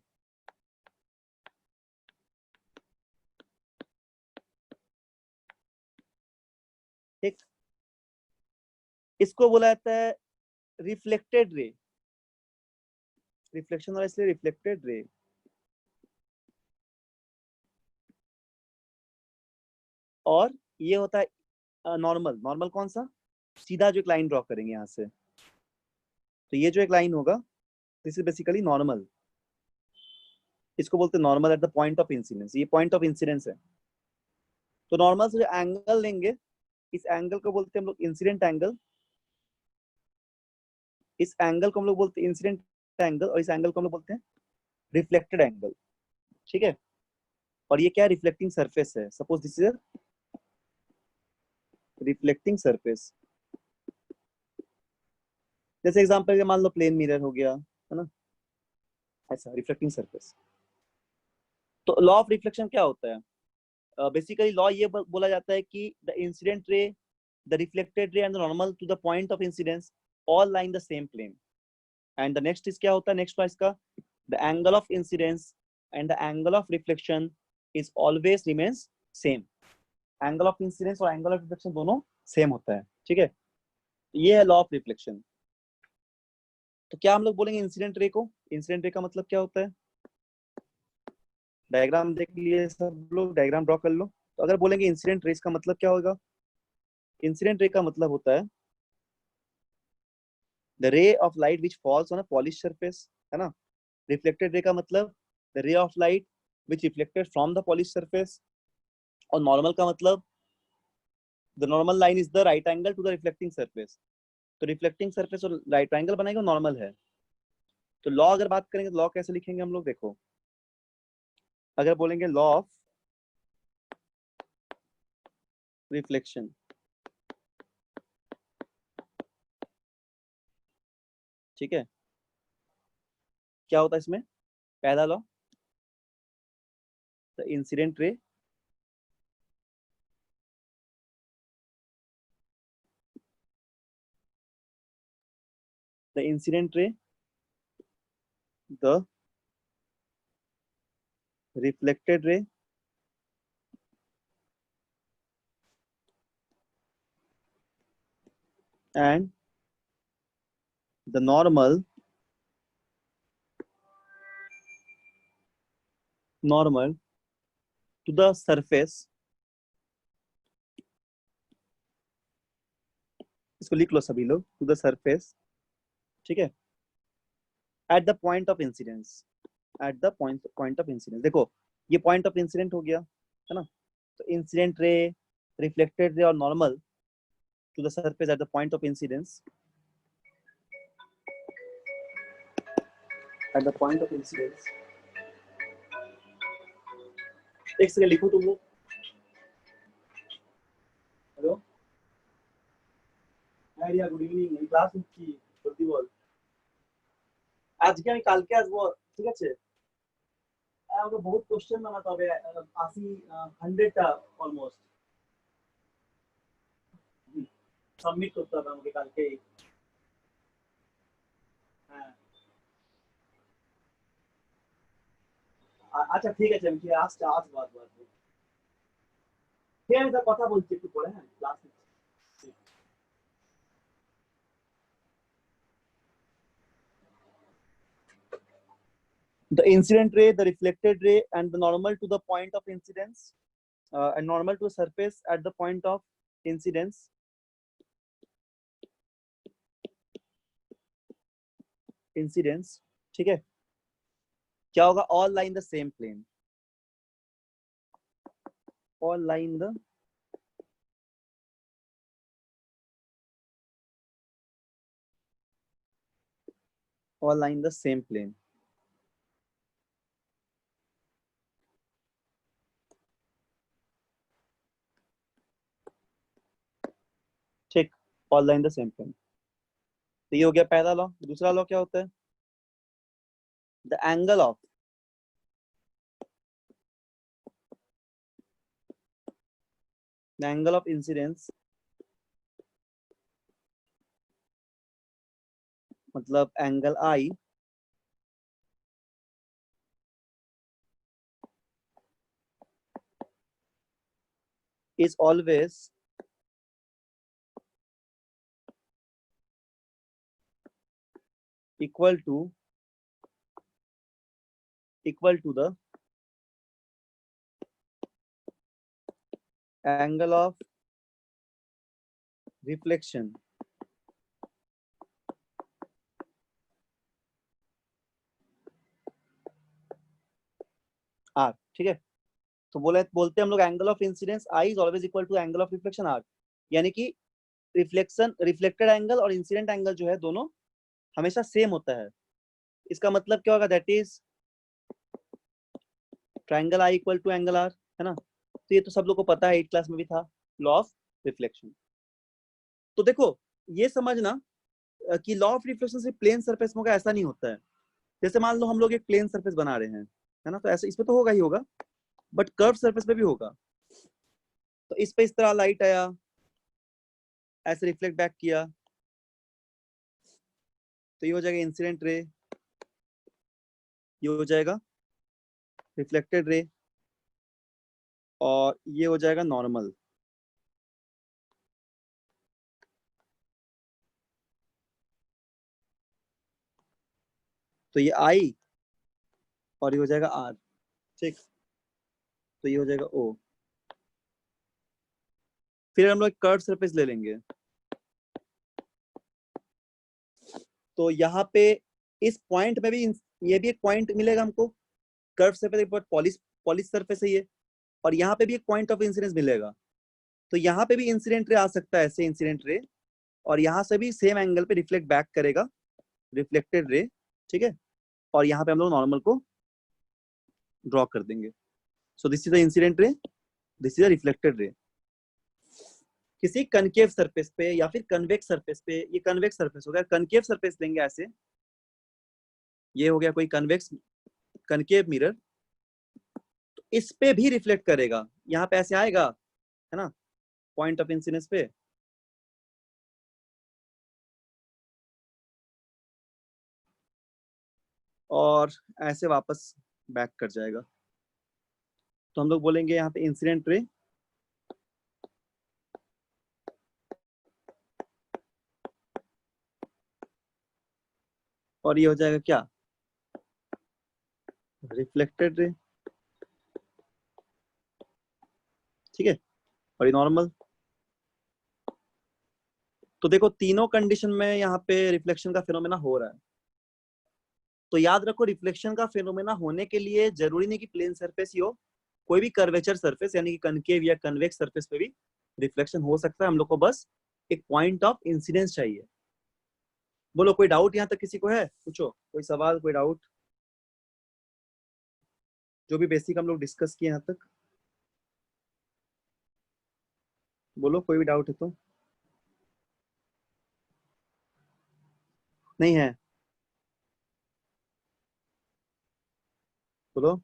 ठीक। इसको बोला जाता है रिफ्लेक्टेड रे, रिफ्लेक्शन और इसलिए रिफ्लेक्टेड रे। और ये होता है नॉर्मल, नॉर्मल कौन सा, सीधा जो एक लाइन ड्रॉ करेंगे यहाँ से, तो ये जो एक लाइन होगा दिस इज बेसिकली नॉर्मल, इसको बोलते हैं normal at the point of incidence, ये पॉइंट ऑफ इंसिडेंस है। तो नॉर्मल से जो एंगल लेंगे, इस एंगल को बोलते हैं हम लोग इंसिडेंट एंगल, इस एंगल को हम लोग बोलते हैं इंसिडेंट एंगल, और इस एंगल को हम लोग बोलते हैं रिफ्लेक्टेड एंगल, ठीक है। और ये क्या है, रिफ्लेक्टिंग सरफेस है, suppose this is reflecting surface, जैसे एग्जांपल मान लो प्लेन मिरर हो गया, है ना, ऐसा रिफ्लेक्टिंग सरफेस। तो लॉ ऑफ रिफ्लेक्शन क्या होता है, बेसिकली लॉ ये बोला जाता है कि the incident ray, the reflected ray and the normal to the point of incidence all lie in the same plane, and the next is क्या होता है, नेक्स्ट इसका the angle of incidence and the angle of reflection is always remains same, angle of incidence और angle of reflection दोनों same होता है, ठीक है। ये है लॉ ऑफ रिफ्लेक्शन। तो क्या हम लोग बोलेंगे इंसिडेंट रे को, इंसिडेंट रे का मतलब क्या होता है, डायग्राम देख लिए सब लोग, डायग्राम ड्रॉ कर लो। तो अगर बोलेंगे इंसिडेंट रेस का मतलब क्या होगा, इंसिडेंट रे का मतलब होता है the ray of light which falls on a polish surface, है ना। रिफ्लेक्टेड रे का मतलब the ray of light which reflected from the polish surface, और नॉर्मल का मतलब the normal line is the right angle to the reflecting surface. तो reflecting surface और right angle बनाएगा नॉर्मल है। तो लॉ अगर बात करेंगे तो लॉ कैसे लिखेंगे हम लोग, देखो अगर बोलेंगे लॉ ऑफ रिफ्लेक्शन, ठीक है, क्या होता है इसमें, पहला लॉ द इंसिडेंट रे the reflected ray and the normal to the surface, इसको लिख लो सभी लोग, टू द सरफेस, ठीक है, eight the point of incidence, at the point of incidence. देखो ये पॉइंट ऑफ इंसिडेंट हो गया, है ना। तो इंसिडेंट रे, रिफ्लेक्टेड रे और normal to the surface at the point of incidence, at the point of incidence. एक second लिखो तुम लोग, hello idea, good evening, class কি সত্যি বল, আজকে আমি কালকে আসবো, ঠিক আছে। আমাকে বহুত কোশ্চেন বানাতে হবে 80 100টা অলমোস্ট সাবমিট করতে হবে আমাকে কালকে। হ্যাঁ আচ্ছা ঠিক আছে, আমি আসছি আসবো। ঠিক আছে, আমি কথা বলছি একটু পরে। হ্যাঁ class the incident ray, the reflected ray, and the normal to the point of incidence, and normal to a surface at the point of incidence. Incidence, ठीक है, क्या होगा? all lie in the same plane, all lie in the same plane. ठीक, all lie in the same plane. तो ये हो गया पहला लॉ। दूसरा लॉ क्या होता है? द एंगल ऑफ इंसिडेंस, मतलब angle I is always equal to the angle of reflection r। ठीक है, तो बोलते हैं हम लोग angle of incidence i is always equal to angle of reflection r, यानी कि रिफ्लेक्टेड एंगल और इंसिडेंट एंगल जो है दोनों हमेशा सेम होता है। इसका मतलब क्या होगा? That is triangle i equal to angle r, है ना? तो ये तो सब लोग को पता है, 8th क्लास में भी था, लॉ ऑफ रिफ्लेक्शन। तो देखो ये समझना कि लॉ ऑफ रिफ्लेक्शन से प्लेन सरफेस में होगा ऐसा नहीं होता है। जैसे मान लो हम लोग एक प्लेन सरफेस बना रहे हैं, है ना, तो ऐसे इसमें तो होगा ही होगा, बट कर्व सरफेस पे भी होगा। तो इस पे इस तरह लाइट आया, ऐसे रिफ्लेक्ट बैक किया, तो ये हो जाएगा इंसिडेंट रे, ये हो जाएगा रिफ्लेक्टेड रे, और ये हो जाएगा नॉर्मल। तो ये आई और ये हो जाएगा आर, ठीक, तो ये हो जाएगा ओ। फिर हम लोग कर्व सरफेस ले लेंगे, तो यहाँ पे इस पॉइंट में भी ये भी एक पॉइंट मिलेगा हमको, कर्व सरफेस एक पॉलिश सरफेस है ये, और यहाँ पे भी एक पॉइंट ऑफ इंसिडेंस मिलेगा। तो यहाँ पे भी इंसिडेंट रे आ सकता है, ऐसे इंसिडेंट रे, और यहाँ से भी सेम एंगल पे रिफ्लेक्ट बैक करेगा रिफ्लेक्टेड रे, ठीक है, और यहाँ पे हम लोग नॉर्मल को ड्रॉ कर देंगे। So this is the incident रे, दिस इज द रिफ्लेक्टेड रे। किसी कनकेव सरफेस पे या फिर कन्वेक्स सरफेस पे, ये कन्वेक्स सरफेस हो गया, कनकेव सरफेस लेंगे ऐसे, ये हो गया कोई कनकेव मिरर, तो इस पे भी रिफ्लेक्ट करेगा, यहाँ पे ऐसे आएगा, है ना, पॉइंट ऑफ इंसिडेंस पे, और ऐसे वापस बैक कर जाएगा। तो हम लोग बोलेंगे यहाँ पे इंसिडेंट रे और ये हो जाएगा क्या? रिफ्लेक्टेड रे, ठीक है, और ये नॉर्मल। तो देखो तीनों कंडीशन में यहाँ पे रिफ्लेक्शन का फिनोमेना हो रहा है। तो याद रखो रिफ्लेक्शन का फिनोमेना होने के लिए जरूरी नहीं कि प्लेन सरफेस ही हो, कोई भी कर्वेचर सरफेस यानी कि कनकेव या कन्वेक्स सरफेस पे भी रिफ्लेक्शन हो सकता है। हम लोग को बस एक पॉइंट ऑफ इंसिडेंस चाहिए। बोलो कोई डाउट यहाँ तक किसी को है? पूछो कोई सवाल, कोई डाउट, जो भी बेसिक हम लोग डिस्कस किए यहाँ तक, बोलो कोई भी डाउट है तो। नहीं है? बोलो।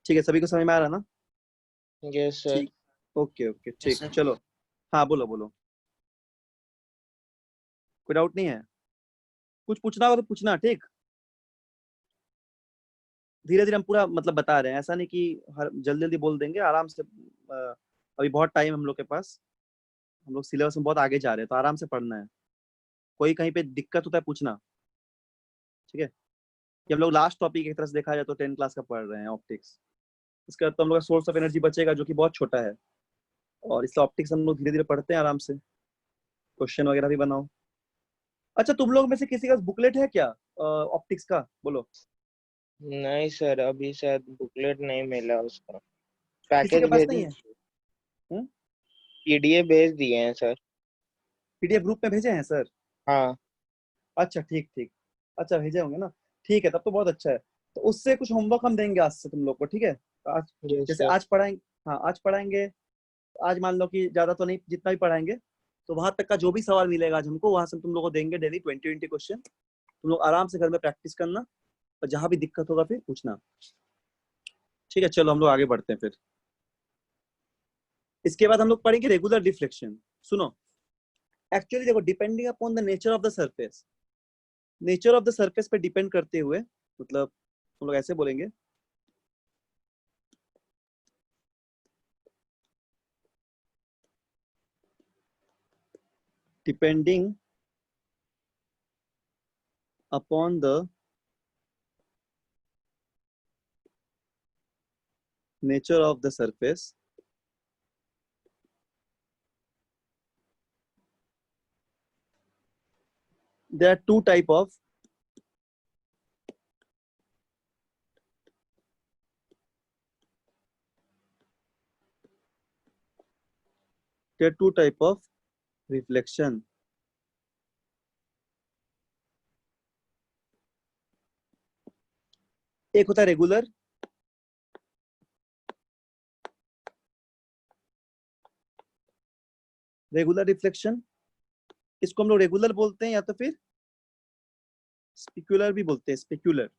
ठीक है, सभी को समझ में आ रहा ना? Yes sir. ठीक, ओके ओके, ठीक, sir. चलो। हाँ बोलो बोलो, कोई डाउट नहीं है? कुछ पूछना होगा तो पूछना, ठीक। धीरे धीरे हम पूरा मतलब बता रहे हैं, ऐसा नहीं कि हर जल्दी जल्दी बोल देंगे, आराम से। अभी बहुत टाइम हम लोग के पास, हम लोग सिलेबस में बहुत आगे जा रहे हैं, तो आराम से पढ़ना है। कोई कहीं पे दिक्कत होता है पूछना, ठीक है। कि हम लोग लास्ट टॉपिक एक तरह से देखा जाए तो 10 क्लास का पढ़ रहे हैं, ऑप्टिक्स। इसके बाद तो हम लोग का सोर्स ऑफ एनर्जी बचेगा, जो कि बहुत छोटा है। और इसलिए ऑप्टिक्स हम लोग धीरे धीरे पढ़ते हैं आराम से, क्वेश्चन वगैरह भी बनाओ। अच्छा, तुम लोग में से किसी का बुकलेट है क्या ऑप्टिक्स का? बोलो। नहीं सर, अभी शायद बुकलेट नहीं मिला उसका। किसी के पैकेज पास भेजे, नहीं है? पीडीएफ भेज दिए हैं सर। पीडीएफ ग्रुप में भेजे हैं सर? हाँ। अच्छा ठीक ठीक, अच्छा भेजे होंगे ना। ठीक है, तब तो बहुत अच्छा है। तो उससे कुछ होमवर्क हम देंगे आज से तुम लोग को, ठीक है। आज यस जैसे सर। आज पढ़ाएंगे, हाँ आज पढ़ाएंगे। आज मान लो कि ज्यादा तो नहीं, जितना भी पढ़ाएंगे तो वहां तक का जो भी सवाल मिलेगा आज हमको, वहां से तुम लोग को देंगे डेली 20-20 क्वेश्चन। तुम लोग आराम से घर में प्रैक्टिस करना, और जहां भी दिक्कत होगा फिर पूछना, ठीक है। चलो हम लोग आगे बढ़ते हैं फिर। इसके बाद हम लोग पढ़ेंगे रेगुलर डिफ्लेक्शन। सुनो, एक्चुअली देखो, depending upon the nature of the surface, nature of the surface पे डिपेंड करते हुए, मतलब हम लोग ऐसे बोलेंगे, depending upon the nature of the surface, there are two type of reflection. एक होता है रेगुलर, रेगुलर रिफ्लेक्शन, इसको हम लोग रेगुलर बोलते हैं, या तो फिर स्पेक्युलर भी बोलते हैं, specular,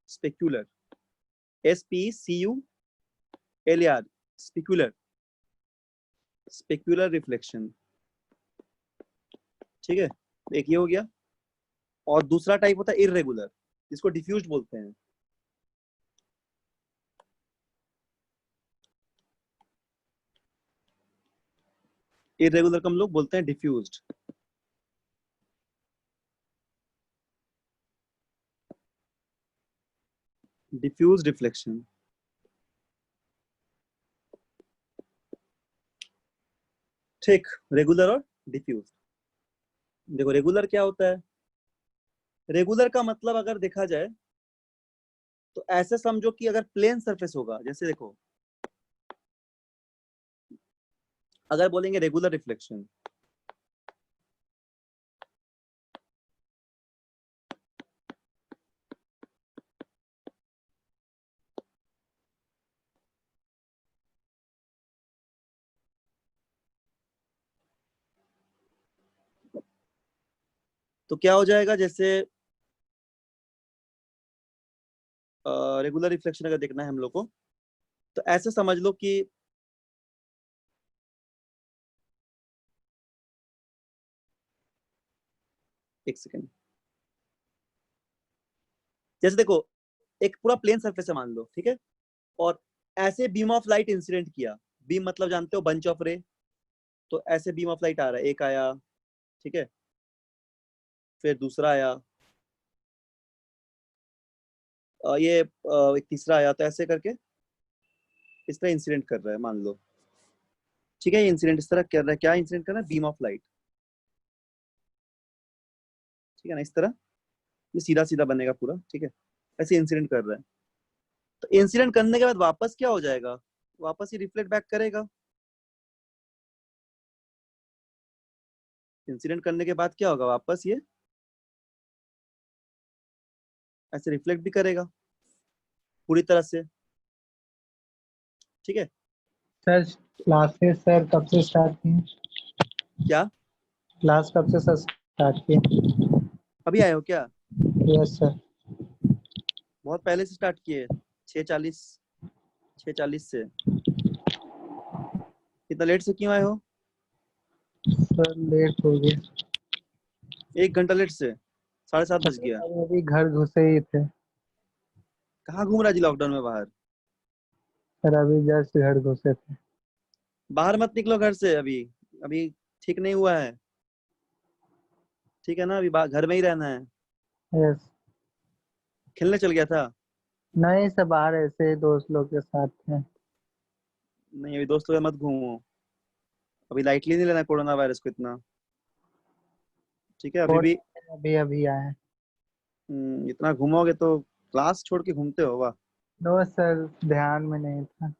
specular, SPECULAR, specular, specular reflection, ठीक है। एक ये हो गया। और दूसरा टाइप होता है इररेगुलर, जिसको डिफ्यूज्ड बोलते हैं। इररेगुलर को हम लोग बोलते हैं डिफ्यूज्ड। डिफ्यूज रिफ्लेक्शन, ठीक। रेगुलर और डिफ्यूज। देखो रेगुलर क्या होता है, रेगुलर का मतलब अगर देखा जाए तो ऐसे समझो कि अगर प्लेन सरफेस होगा, जैसे देखो, अगर बोलेंगे रेगुलर रिफ्लेक्शन, तो क्या हो जाएगा, जैसे रेगुलर रिफ्लेक्शन अगर देखना है हम लोग को, तो ऐसे समझ लो कि एक सेकेंड, जैसे देखो एक पूरा प्लेन सरफेस है मान लो, ठीक है। और ऐसे बीम ऑफ लाइट इंसिडेंट किया, बीम मतलब जानते हो बंच ऑफ रे, तो ऐसे बीम ऑफ लाइट आ रहा है, एक आया, ठीक है, फिर दूसरा आया, ये एक तीसरा आया, तो ऐसे करके इस तरह इंसिडेंट कर रहा है मान लो, ठीक है। ये इंसिडेंट इस तरह कर रहा है, क्या इंसिडेंट कर रहा है, बीम ऑफ लाइट, ठीक है ना, इस तरह ये सीधा सीधा बनेगा पूरा, ठीक है। ऐसे इंसिडेंट कर रहा है, तो इंसिडेंट करने के बाद वापस क्या हो जाएगा, वापस ही रिफ्लेक्ट बैक करेगा। इंसिडेंट करने के बाद क्या होगा, वापस ये ऐसे रिफ्लेक्ट भी करेगा पूरी तरह से, ठीक है। सर क्लासेस सर कब से स्टार्ट किए? क्या क्लास कब से सर स्टार्ट किए? अभी आए हो क्या? Yes sir. बहुत पहले से स्टार्ट किए, 6:40 6:40 से। इतना लेट से क्यों आए हो? सर लेट हो गया। 1 घंटा लेट से, 7:30 बज गया। अभी घर घुसे ही थे कहाँ घूम रहा जी लॉकडाउन में बाहर? सर, अभी जस्ट घर घुसे थे। बाहर मत निकलो घर से अभी, अभी ठीक नहीं हुआ है, ठीक है ना? अभी घर में ही रहना है। यस। खेलने चल गया था? नहीं सर, बाहर ऐसे ही दोस्त लोग के साथ थे। नहीं, अभी दोस्तों के साथ मत घूमो, अभी लाइटली नहीं लेना कोरोना वायरस को इतना, ठीक है? अभी और भी अभी अभी आए। इतना घूमोगे तो क्लास छोड़ के घूमते हो वाह। नो सर, ध्यान में नहीं था।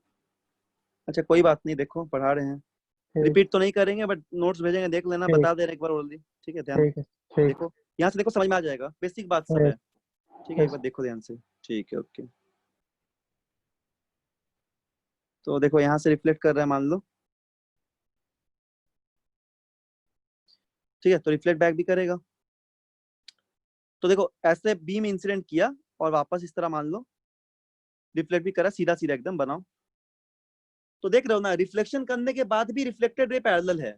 अच्छा कोई बात नहीं, देखो पढ़ा रहे हैं, ठीक रिपीट तो नहीं करेंगे बट नोट्स भेजेंगे, देख लेना, ठीक बता दे रहे एक बार ओरली, ठीक है? ध्यान ठीक है। ठीक। देखो, यहाँ से देखो समझ में आ जाएगा, बेसिक बात सब है, यस। ठीक है? एक यस। बार देखो ध्यान से, ठीक है? ओके, तो देखो यहाँ से रिफ्लेक्ट कर रहा है मान लो, ठीक है? तो रिफ्लेक्ट बैक भी करेगा। तो देखो ऐसे बीम इंसिडेंट किया और वापस इस तरह मान लो रिफ्लेक्ट भी करा, सीधा सीधा एकदम बनाओ। तो देख रहे हो ना, रिफ्लेक्शन करने के बाद भी रिफ्लेक्टेड रे पैरेलल है।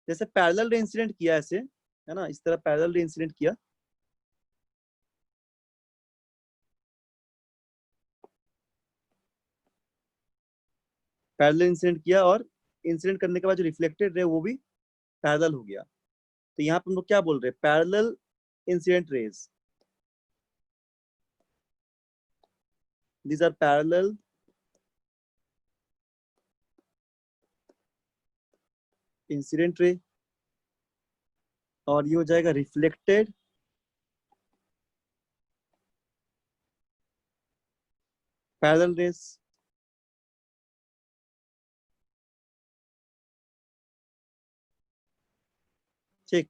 जैसे पैरेलल रे इंसिडेंट किया ऐसे, है ना? इस तरह पैरेलल रे इंसिडेंट किया, पैरेलल इंसिडेंट किया और इंसिडेंट करने के बाद जो रिफ्लेक्टेड रे वो भी पैरेलल हो गया। तो यहाँ पे हम लोग क्या बोल रहे हैं? Parallel incident raise, these are parallel incident ray, और ये हो जाएगा रिफ्लेक्टेड पैरेलल रेज। ठीक,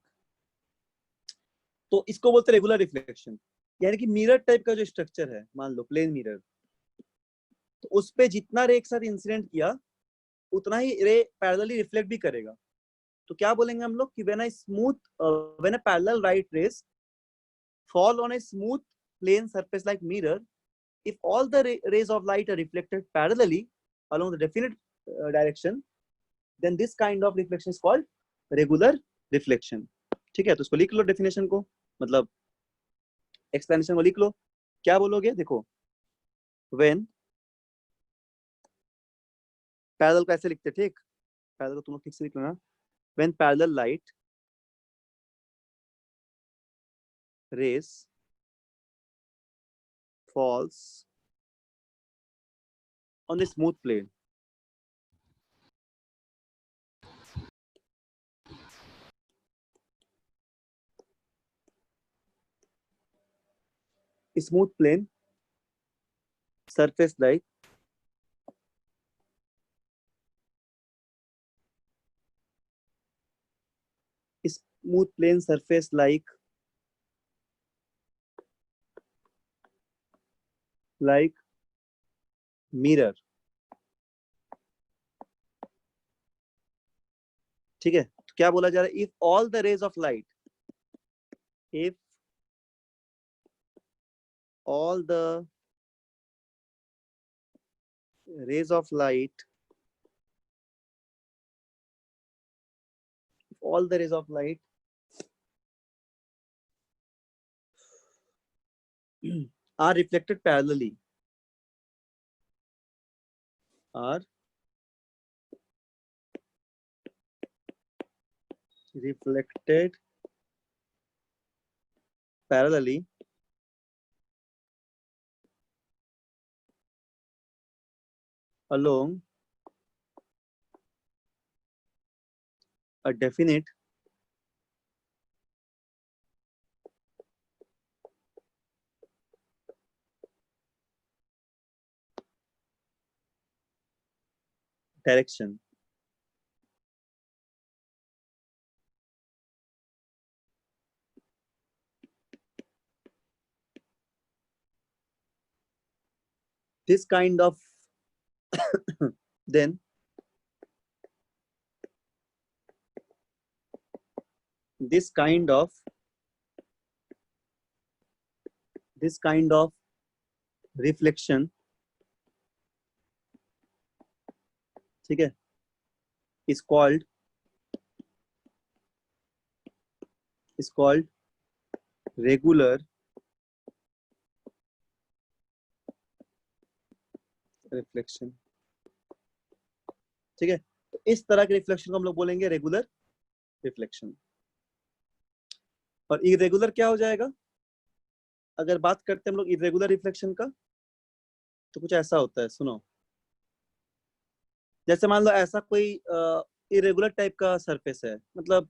तो इसको बोलते हैं रेगुलर रिफ्लेक्शन, यानी कि मिरर टाइप का जो स्ट्रक्चर है, मान लो प्लेन मिरर, तो उस पे जितना रे एक साथ इंसिडेंट किया उतना ही रे पैरेलली रिफ्लेक्ट भी करेगा। तो क्या बोलेंगे हम लोग कि when a parallel right rays fall on a smooth plane surface like mirror, if all the rays of light are reflected parallelly along the definite direction, then this kind of reflection is called regular reflection। ठीक है? तो इसको लिख लो definition को, मतलब explanation को लिख लो। क्या बोलोगे? देखो, when पैरेलल को ऐसे लिखते, ठीक? पैरेलल को तुम लोग ठीक से लिख लेना, when parallel light rays falls on the smooth plane, smooth plane surface like smooth plane surface like mirror, ठीक है? तो क्या बोला जा रहा है? If all the rays of light, if all the rays of light, if all the rays of light are reflected parallelly, are reflected parallelly along a definite direction, this kind of then this kind of reflection ठीक है, is called regular reflection. ठीक है, तो इस तरह के reflection को हम लोग बोलेंगे रेगुलर रिफ्लेक्शन। और इरेगुलर क्या हो जाएगा? अगर बात करते हैं हम लोग इरेगुलर रिफ्लेक्शन का, तो कुछ ऐसा होता है, सुनो। जैसे मान लो ऐसा कोई इरेगुलर टाइप का सरफेस है, मतलब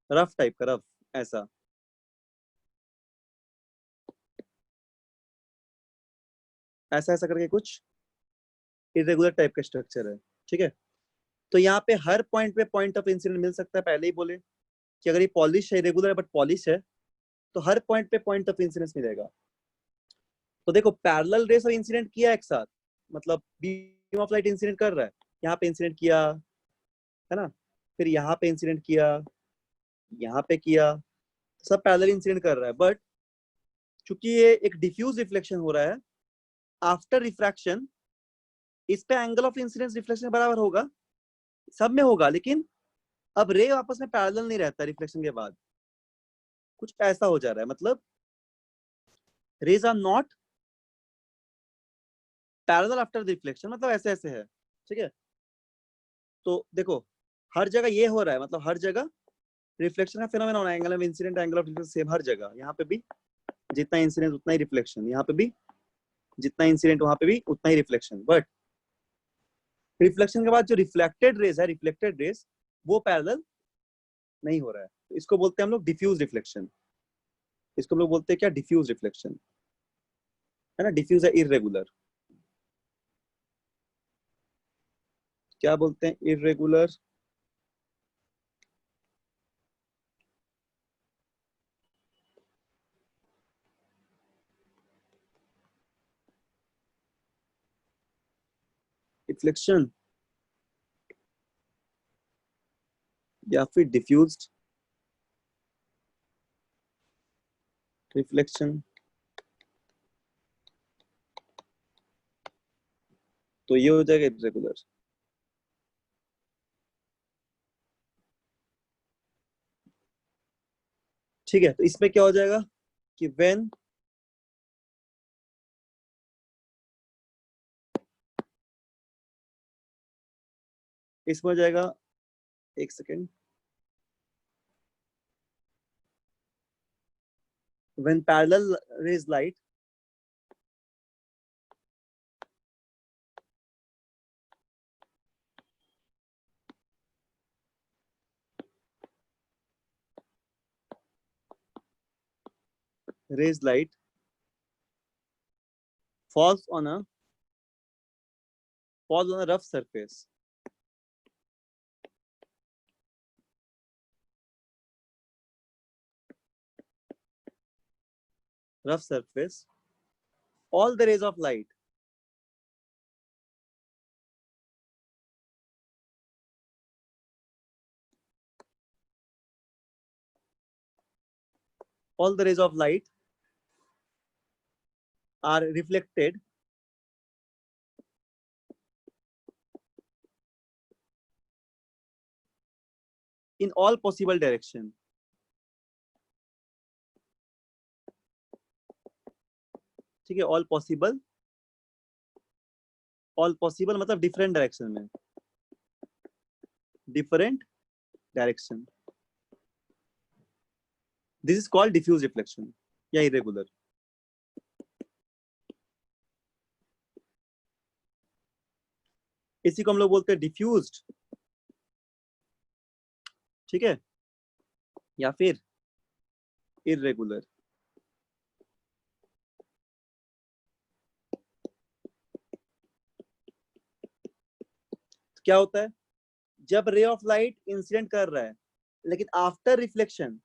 रफ टाइप का, रफ ऐसा, ऐसा ऐसा करके कुछ इरेगुलर टाइप का स्ट्रक्चर है। ठीक है, तो यहाँ पे हर पॉइंट पे पॉइंट ऑफ इंसिडेंट मिल सकता है। पहले ही बोले कि अगर ये पॉलिश है, इरेगुलर है बट पॉलिश है, तो हर पॉइंट पे पॉइंट ऑफ इंसिडेंस मिलेगा। तो देखो पैरेलल रेस ऑफ इंसिडेंट किया एक साथ, मतलब बीम ऑफ लाइट इंसिडेंट कर रहा है, यहाँ पे इंसिडेंट किया है ना, फिर यहाँ पे इंसिडेंट किया, यहाँ पे किया, सब पैरेलल इंसिडेंट कर रहा है। बट चूंकि ये एक डिफ्यूज रिफ्लेक्शन हो रहा है, आफ्टर रिफ्रैक्शन इस पे एंगल ऑफ इंसिडेंस रिफ्लेक्शन बराबर होगा, सब में होगा, लेकिन अब रे आपस में पैरेलल नहीं रहता रिफ्लेक्शन के बाद, कुछ ऐसा हो जा रहा है। मतलब rays are not parallel after reflection, मतलब ऐसे ऐसे है। ठीक है, तो देखो हर जगह ये हो रहा है, मतलब हर जगह रिफ्लेक्शन का फिनोमेना होना है, angle of incident angle of reflection same हर जगह। यहाँ पे भी जितना इंसिडेंट उतना ही रिफ्लेक्शन, यहाँ पे भी जितना इंसिडेंट वहां पे भी उतना ही रिफ्लेक्शन। बट रिफ्लेक्शन के बाद जो रिफ्लेक्टेड रेज है, रिफ्लेक्टेड रेज वो पैरेलल नहीं हो रहा है, तो इसको बोलते हैं हम लोग डिफ्यूज रिफ्लेक्शन। इसको हम लोग बोलते हैं क्या? डिफ्यूज रिफ्लेक्शन, है ना। डिफ्यूज है इरेगुलर, क्या बोलते हैं? इरेगुलर रिफ्लेक्शन या फिर डिफ्यूज्ड रिफ्लेक्शन। तो ये हो जाएगा इरेगुलर। ठीक है, तो इसमें क्या हो जाएगा कि व्हेन इसमें हो जाएगा, एक second, when parallel raise light falls on a rough surface, all the rays of light are reflected in all possible direction। ठीक है, ऑल पॉसिबल मतलब डिफरेंट डायरेक्शन में, different direction. This is called diffuse reflection या irregular. इसी को हम लोग बोलते हैं डिफ्यूज्ड, ठीक है, या फिर इरेगुलर। क्या होता है? जब रे ऑफ लाइट इंसिडेंट कर रहा है, लेकिन आफ्टर रिफ्लेक्शन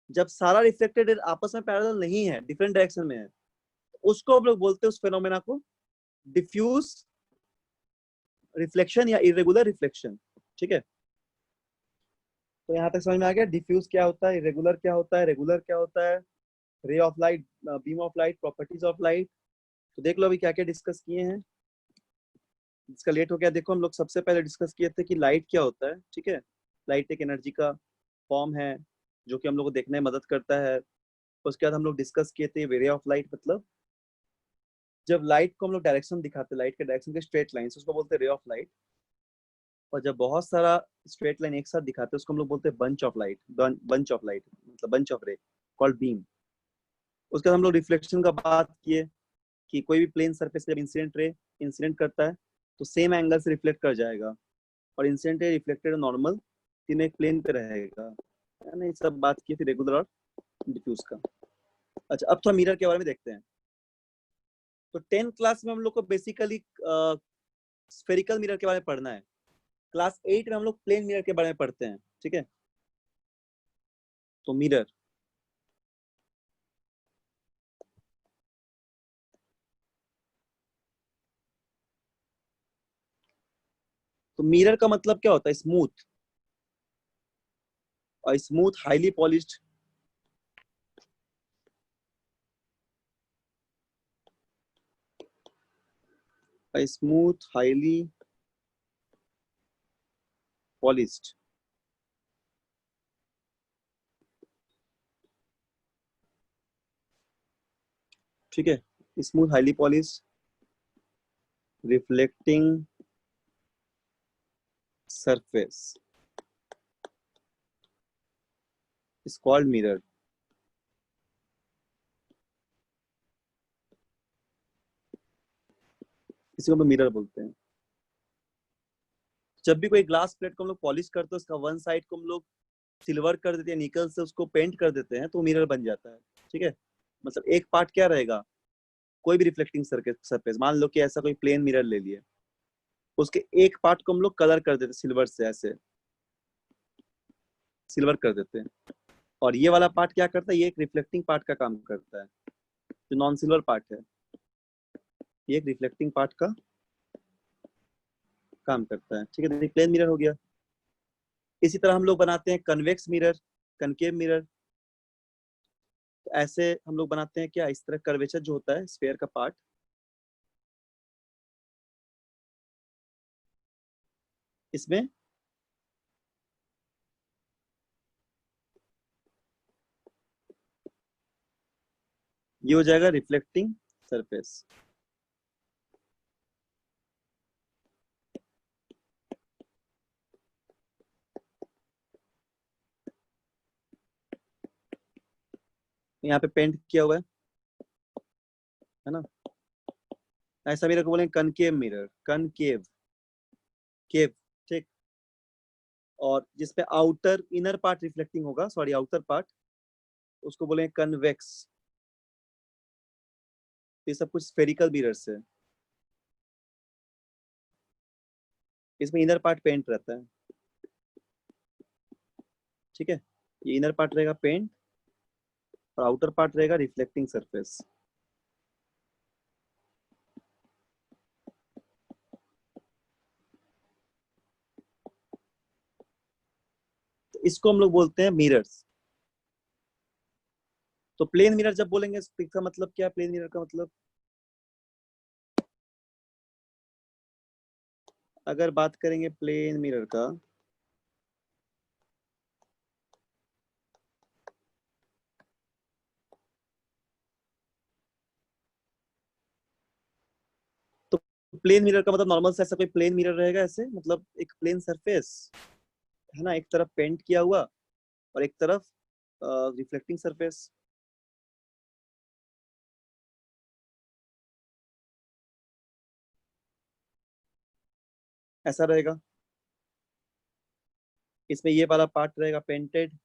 जब सारा रिफ्लेक्टेड आपस में पैरेलल नहीं है, डिफरेंट डायरेक्शन में है, उसको हम लोग बोलते हैं, उस फेनोमेना को डिफ्यूज रिफ्लेक्शन या इरेगुलर रिफ्लेक्शन। ठीक है, तो यहाँ तक समझ में आ गया डिफ्यूज क्या होता है, इरेगुलर क्या होता है, रेगुलर क्या होता है, रे of light, beam of light, properties of light. तो देख लो अभी क्या क्या डिस्कस किए हैं। इसका लेट हो गया। देखो हम लोग सबसे पहले डिस्कस किए थे कि लाइट क्या होता है, ठीक है। लाइट एक एनर्जी का फॉर्म है जो कि हम लोग को देखने में मदद करता है। उसके बाद हम लोग डिस्कस किए थे वे ऑफ लाइट, मतलब जब लाइट को हम लोग डायरेक्शन दिखाते हैं, लाइट के डायरेक्शन के स्ट्रेट लाइन, उसको बोलते हैं रे ऑफ लाइट। और जब बहुत सारा स्ट्रेट लाइन एक साथ दिखाते हैं उसको हम लोग बोलते हैं bunch of light. Bunch of light मतलब bunch of ray called beam. उसके बाद हम लोग रिफ्लेक्शन का बात किए कि कोई भी प्लेन सरफेस पे जब इंसिडेंट रे इंसिडेंट करता है तो सेम एंगल से रिफ्लेक्ट कर जाएगा, और इंसिडेंट रे रिफ्लेक्टेड नॉर्मल तीनों एक प्लेन पे रहेगा, है ना। ये सब बात की थी रेगुलर और डिफ्यूज का। अच्छा, अब थोड़ा मिरर के बारे में देखते हैं। तो 10th क्लास में हम लोग को बेसिकली स्फेरिकल मिरर के बारे में पढ़ना है। क्लास 8 में हम लोग प्लेन मिरर के बारे में पढ़ते हैं, ठीक है। तो मिरर, तो मिरर का मतलब क्या होता है? स्मूथ, और smooth highly polished smooth highly polished, ठीक है। Smooth highly polished reflecting surface is called mirror. इसी को हम मिरर बोलते हैं। जब भी कोई ग्लास प्लेट को हम लोग पॉलिश करते हैं, उसका वन साइड को हम लोग सिल्वर कर देते हैं, निकल से उसको पेंट कर देते हैं, तो मिरर बन जाता है, ठीक है। मतलब एक पार्ट क्या रहेगा, कोई भी रिफ्लेक्टिंग सरफेस, मान लो कि ऐसा कोई प्लेन मिरर ले लिए, उसके एक पार्ट को हम लोग कलर कर देते हैं सिल्वर से, ऐसे सिल्वर कर देते हैं। और ये वाला पार्ट क्या करता है, ये एक रिफ्लेक्टिंग पार्ट का काम करता है। जो नॉन सिल्वर पार्ट है ये एक रिफ्लेक्टिंग पार्ट का काम करता है, ठीक है। तो प्लेन मिरर हो गया। इसी तरह हम लोग बनाते हैं कन्वेक्स मिरर, कनकेव मिरर। तो ऐसे हम लोग बनाते हैं क्या, इस तरह कर्वेचर जो होता है स्फेयर का पार्ट, इसमें ये हो जाएगा रिफ्लेक्टिंग सरफेस। यहाँ पे पेंट किया हुआ है ना। ऐसा मिरर को बोलेंगे कनकेव मिरर, कनकेव केव, ठीक। और जिसपे आउटर इनर पार्ट रिफ्लेक्टिंग होगा, सॉरी आउटर पार्ट, उसको बोलेंगे कन्वेक्स। ये सब कुछ स्फेरिकल मिरर्स है। इसमें इनर पार्ट पेंट रहता है, ठीक है। ये इनर पार्ट रहेगा पेंट और आउटर पार्ट रहेगा रिफ्लेक्टिंग सरफेस। तो इसको हम लोग बोलते हैं मिरर्स। तो प्लेन मिरर जब बोलेंगे इसका मतलब क्या, प्लेन मिरर का मतलब, अगर बात करेंगे प्लेन मिरर का, तो प्लेन मिरर का मतलब नॉर्मल से ऐसा कोई प्लेन मिरर रहेगा, ऐसे मतलब एक प्लेन सरफेस है ना, एक तरफ पेंट किया हुआ और एक तरफ रिफ्लेक्टिंग सरफेस। ऐसा रहेगा। इसमें ये वाला पार्ट रहेगा पेंटेड,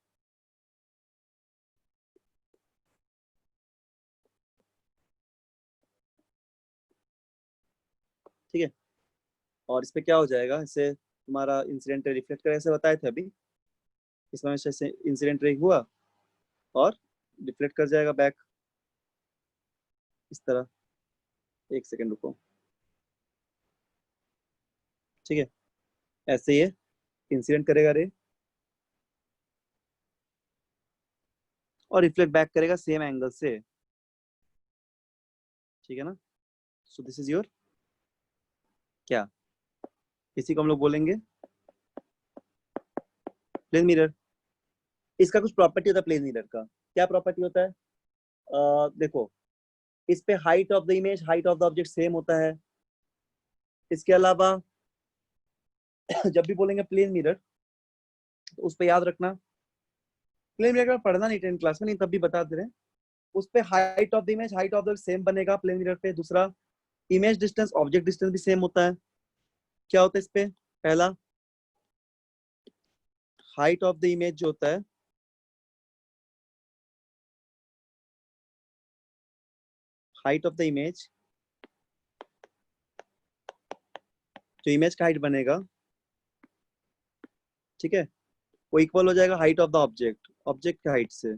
ठीक है। और इसमें क्या हो जाएगा, इससे तुम्हारा इंसिडेंट रिफ्लेक्ट कर, ऐसे बताए थे अभी। इसमें से इंसिडेंट रे हुआ और रिफ्लेक्ट कर जाएगा बैक, इस तरह। एक सेकेंड रुको, ठीक है। ऐसे ये इंसिडेंट करेगा रे और रिफ्लेक्ट बैक करेगा सेम एंगल से, ठीक है ना। सो दिस इज योर क्या, इसी को हम लोग बोलेंगे प्लेन मिरर। इसका कुछ प्रॉपर्टी होता है प्लेन मिरर का। क्या प्रॉपर्टी होता है? देखो, इस पे height of the image, height of the object same होता है। इसके अलावा जब भी बोलेंगे प्लेन मिरर तो उस पे याद रखना, प्लेन मिरर का पढ़ना नहीं 10th क्लास में, नहीं तब भी बता दे रहे हैं। उस पे height of the image, height of the same बनेगा प्लेन मिरर पे। दूसरा, इमेज डिस्टेंस, ऑब्जेक्ट डिस्टेंस भी सेम होता है। क्या होता है इस पे? पहला, हाइट ऑफ द इमेज जो होता है, हाइट ऑफ द इमेज, जो इमेज का हाइट बनेगा, ठीक है, वो इक्वल हो जाएगा height of the object, object के हाइट से।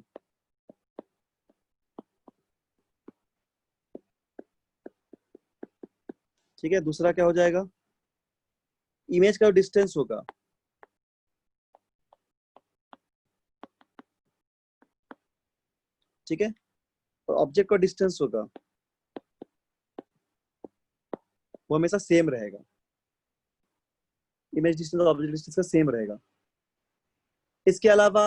ठीक है। दूसरा क्या हो जाएगा? इमेज का डिस्टेंस होगा, ठीक है, और ऑब्जेक्ट का डिस्टेंस होगा, वो हमेशा सेम रहेगा। इमेज डिस्टेंस और ऑब्जेक्ट डिस्टेंस का सेम रहेगा। इसके अलावा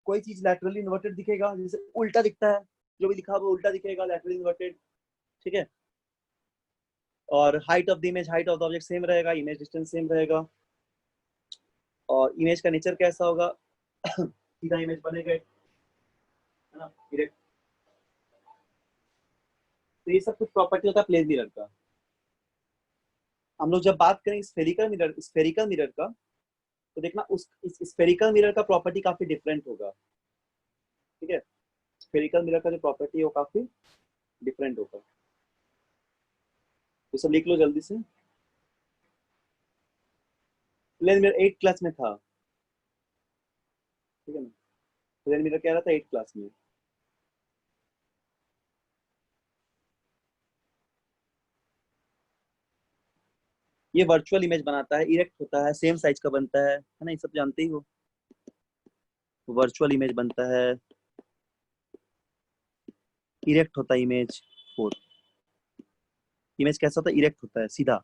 कोई चीज लैटरली इन्वर्टेड दिखेगा, जैसे उल्टा दिखता है, जो भी लिखा हुआ उल्टा दिखेगा, लैटरली इन्वर्टेड, ठीक है। और height of the image, height of the object same रहेगा, इमेज डिस्टेंस सेम रहेगा। और इमेज का नेचर कैसा होगा? सीधा इमेज बनेगा, है ना, डायरेक्ट। तो ये सब कुछ प्रॉपर्टी होता है प्लेन मिरर का। हम लोग जब बात करें स्फेरिकल मिरर का, तो देखना उस स्फेरिकल मिरर का प्रॉपर्टी काफी डिफरेंट होगा, ठीक है। स्फेरिकल मिरर का जो प्रॉपर्टी है वो काफी डिफरेंट होगा। तो सब लिख लो जल्दी से। प्लेन मिरर 8 क्लास में था, ठीक है ना। प्लेन मिरर क्या रहा था 8 क्लास में। ये वर्चुअल इमेज बनाता है, इरेक्ट होता है, सेम साइज का बनता है ना, ये सब जानते ही हो। वर्चुअल इमेज बनता है, इरेक्ट होता है इमेज। 4, इमेज कैसा होता है? इरेक्ट होता है, सीधा।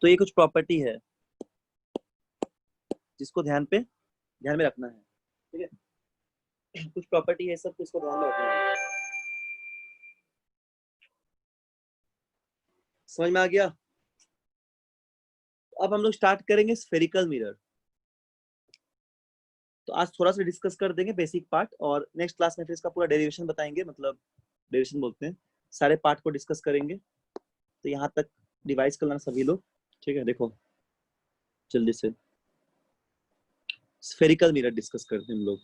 तो ये कुछ प्रॉपर्टी है जिसको ध्यान में रखना है, ठीक है। कुछ प्रॉपर्टी है सब, इसको ध्यान में रखना है। समझ में आ गया? अब हम लोग स्टार्ट करेंगे स्फेरिकल मिरर। तो आज थोड़ा सा डिस्कस कर देंगे बेसिक पार्ट, और नेक्स्ट क्लास में फिर इसका पूरा डेरिवेशन बताएंगे, मतलब डेरिवेशन बोलते हैं, सारे पार्ट को डिस्कस करेंगे। तो यहाँ तक डिवाइस कर लेना सभी लोग, ठीक है। देखो जल्दी से स्फेरिकल मिरर डिस्कस करते हैं हम लोग।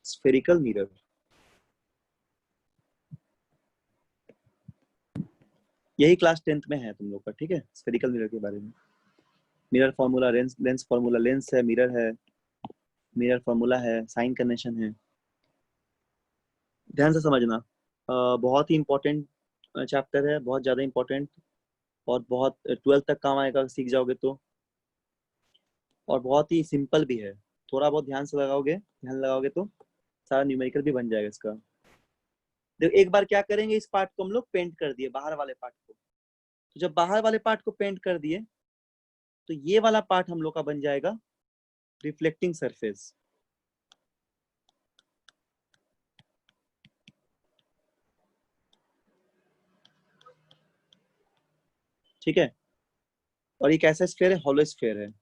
स्फेरिकल मिरर, यही क्लास 10th में है तुम लोग का, ठीक है। स्फेरिकल मिरर के बारे में, mirror formula, lens formula, lens है, मिरर फॉर्मूला है, साइन कन्वेंशन है। ध्यान से समझना, बहुत ही इंपॉर्टेंट चैप्टर है, बहुत ज्यादा इंपॉर्टेंट, और बहुत 12th तक काम आएगा सीख जाओगे तो। और बहुत ही सिंपल भी है, थोड़ा बहुत ध्यान लगाओगे तो सारा न्यूमेरिकल भी बन जाएगा इसका। देखो एक बार क्या करेंगे, इस पार्ट को हम लोग पेंट कर दिए, बाहर वाले पार्ट को। तो जब बाहर वाले पार्ट को पेंट कर दिए, तो ये वाला पार्ट हम लोग का बन जाएगा रिफ्लेक्टिंग सरफेस। ठीक है। और ये कैसा स्फीयर है? हॉलो स्फीयर है।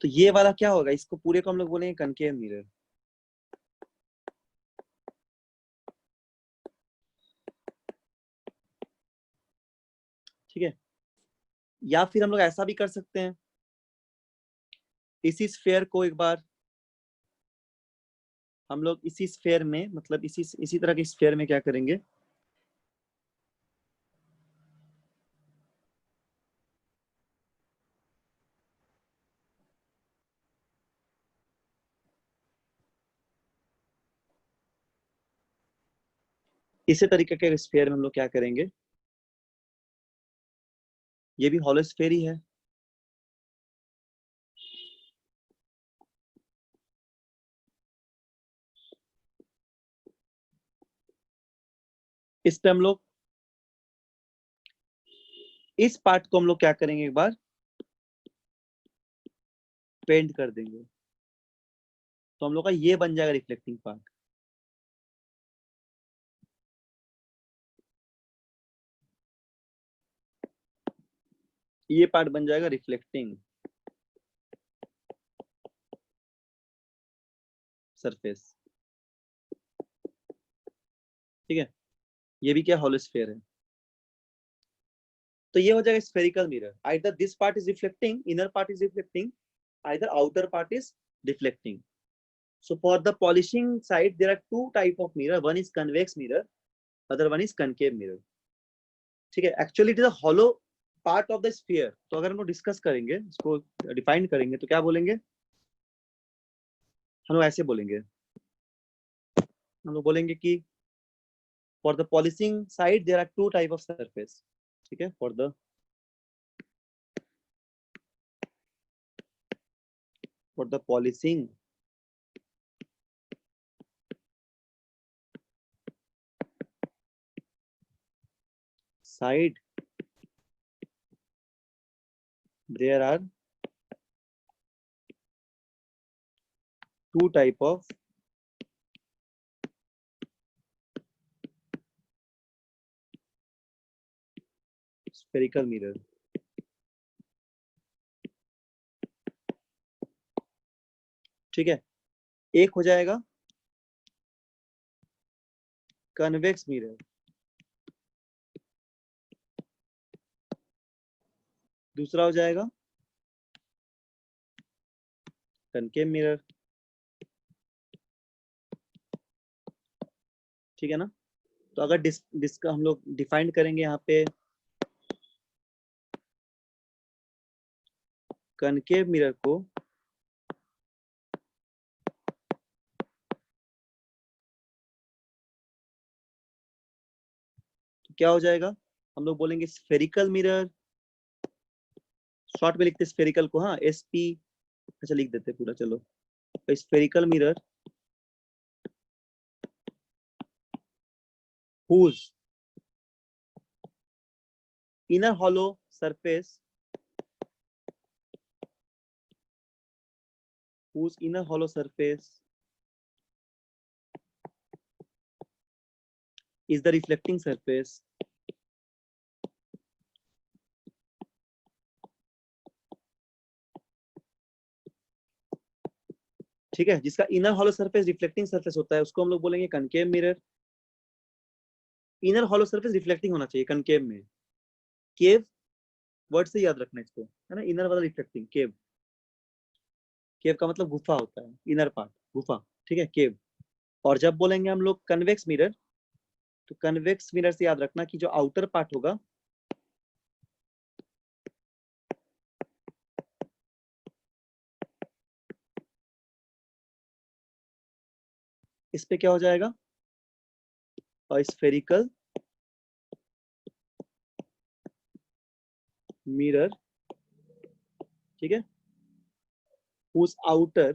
तो ये वाला क्या होगा? इसको पूरे को हम लोग बोलेंगे कनकेव मिरर। ठीक है। या फिर हम लोग ऐसा भी कर सकते हैं, इसी स्फीयर को एक बार हम लोग इसी स्फीयर में, मतलब इसी तरह के स्फीयर में क्या करेंगे, इसी तरीके के स्फीयर में हम लोग क्या करेंगे, ये भी हॉलो स्फीयर ही है। इस पे हम लोग इस पार्ट को हम लोग क्या करेंगे, एक बार पेंट कर देंगे, तो हम लोग का ये बन जाएगा रिफ्लेक्टिंग पार्ट। ये पार्ट बन जाएगा रिफ्लेक्टिंग सरफेस। ठीक है, ये भी क्या हॉलो स्फीयर है। तो ये हो जाएगा spherical mirror. Either this part is reflecting, inner part is reflecting, either outer part is reflecting. So for the polishing side, there are two type of mirror. One is convex mirror, other one is concave mirror. ठीक है, actually it is a hollow part of the sphere. तो अगर हम लोग discuss करेंगे, इसको define करेंगे, तो क्या बोलेंगे, हम लोग ऐसे बोलेंगे, हम लोग बोलेंगे कि for the polishing side there are two type of surface. ठीक है, for the polishing side there are two type of spherical mirror. ठीक है, एक हो जाएगा कन्वेक्स मिरर, दूसरा हो जाएगा कनकेव मिरर। ठीक है ना। तो अगर डिस्क हम लोग डिफाइन करेंगे यहाँ पे कनकेव मिरर को, तो क्या हो जाएगा, हम लोग बोलेंगे स्फेरिकल मिरर, शॉर्ट में लिखते स्फेरिकल को, हाँ SP, अच्छा लिख देते पूरा, चलो। तो spherical mirror whose inner hollow surface, whose inner hollow surface is the reflecting surface ठीक है, जिसका inner hollow surface reflecting surface होता है, उसको हम लोग बोलेंगे concave mirror. Inner hollow surface reflecting होना चाहिए कनकेव में, केव वर्ड से याद रखना इसको, है ना, इनर वाला रिफ्लेक्टिंग, केव, केव का मतलब गुफा होता है, इनर पार्ट गुफा, ठीक है, केव। और जब बोलेंगे हम लोग कन्वेक्स मिरर, तो कन्वेक्स मिरर से याद रखना कि जो आउटर पार्ट होगा इस पे क्या हो जाएगा, और स्फेरिकल मिरर, ठीक है, whose outer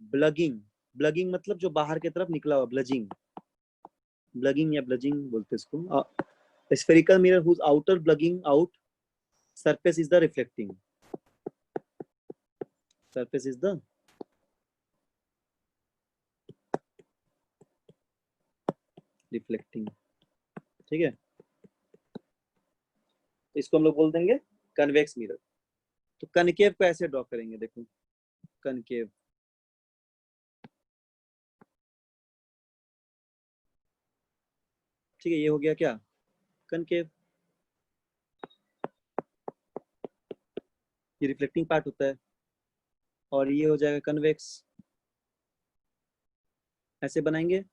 ब्लगिंग मतलब जो बाहर की तरफ निकला हुआ, ब्लगिंग या ब्लजिंग बोलते इसको। Spherical mirror whose outer bulging out surface is the reflecting surface is the reflecting। ठीक है, तो इसको हम लोग बोल देंगे कन्वेक्स मिरर। तो कनकेव को ऐसे ड्रॉ करेंगे, देखो कनकेव, ठीक है, ये हो गया क्या, कनकेव, ये रिफ्लेक्टिंग पार्ट होता है, और ये हो जाएगा कन्वेक्स, ऐसे बनाएंगे।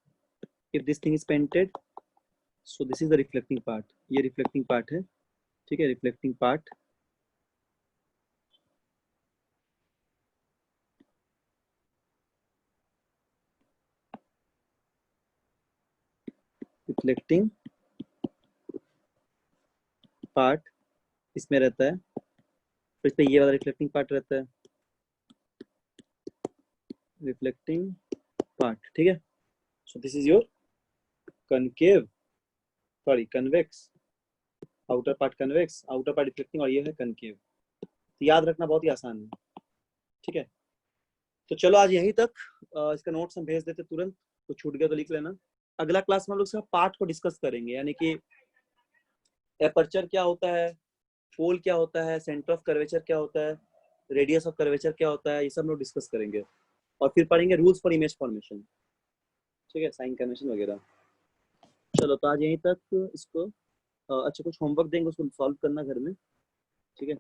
If this thing is painted, so this is the reflecting part, ये रिफ्लेक्टिंग पार्ट है, ठीक है, रिफ्लेक्टिंग पार्ट। रिफ्लेक्टिंग पार्ट इसमें रहता है, फिर इस पे ये वाला रिफ्लेक्टिंग पार्ट रहता है, रिफ्लेक्टिंग पार्ट, ठीक है। So this is your concave, sorry convex, outer part convex, outer part reflecting, और ये है कनकेव। तो याद रखना बहुत ही आसान है, ठीक है। तो चलो आज यहीं तक, इसका नोट्स हम भेज देते तुरंत, कुछ छूट गया तो लिख लेना। अगला क्लास में हम लोग इसका पार्ट को डिस्कस करेंगे, यानी कि एपर्चर क्या होता है, पोल क्या होता है, सेंटर ऑफ कर्वेचर क्या होता है, रेडियस ऑफ कर्वेचर क्या होता है, ये सब लोग डिस्कस करेंगे। और फिर पढ़ेंगे रूल्स फॉर इमेज फॉर्मेशन, ठीक है, साइन कन्वेंशन वगैरह। चलो तो आज यहीं तक इसको, अच्छा कुछ होमवर्क देंगे उसको सॉल्व करना घर में, ठीक है।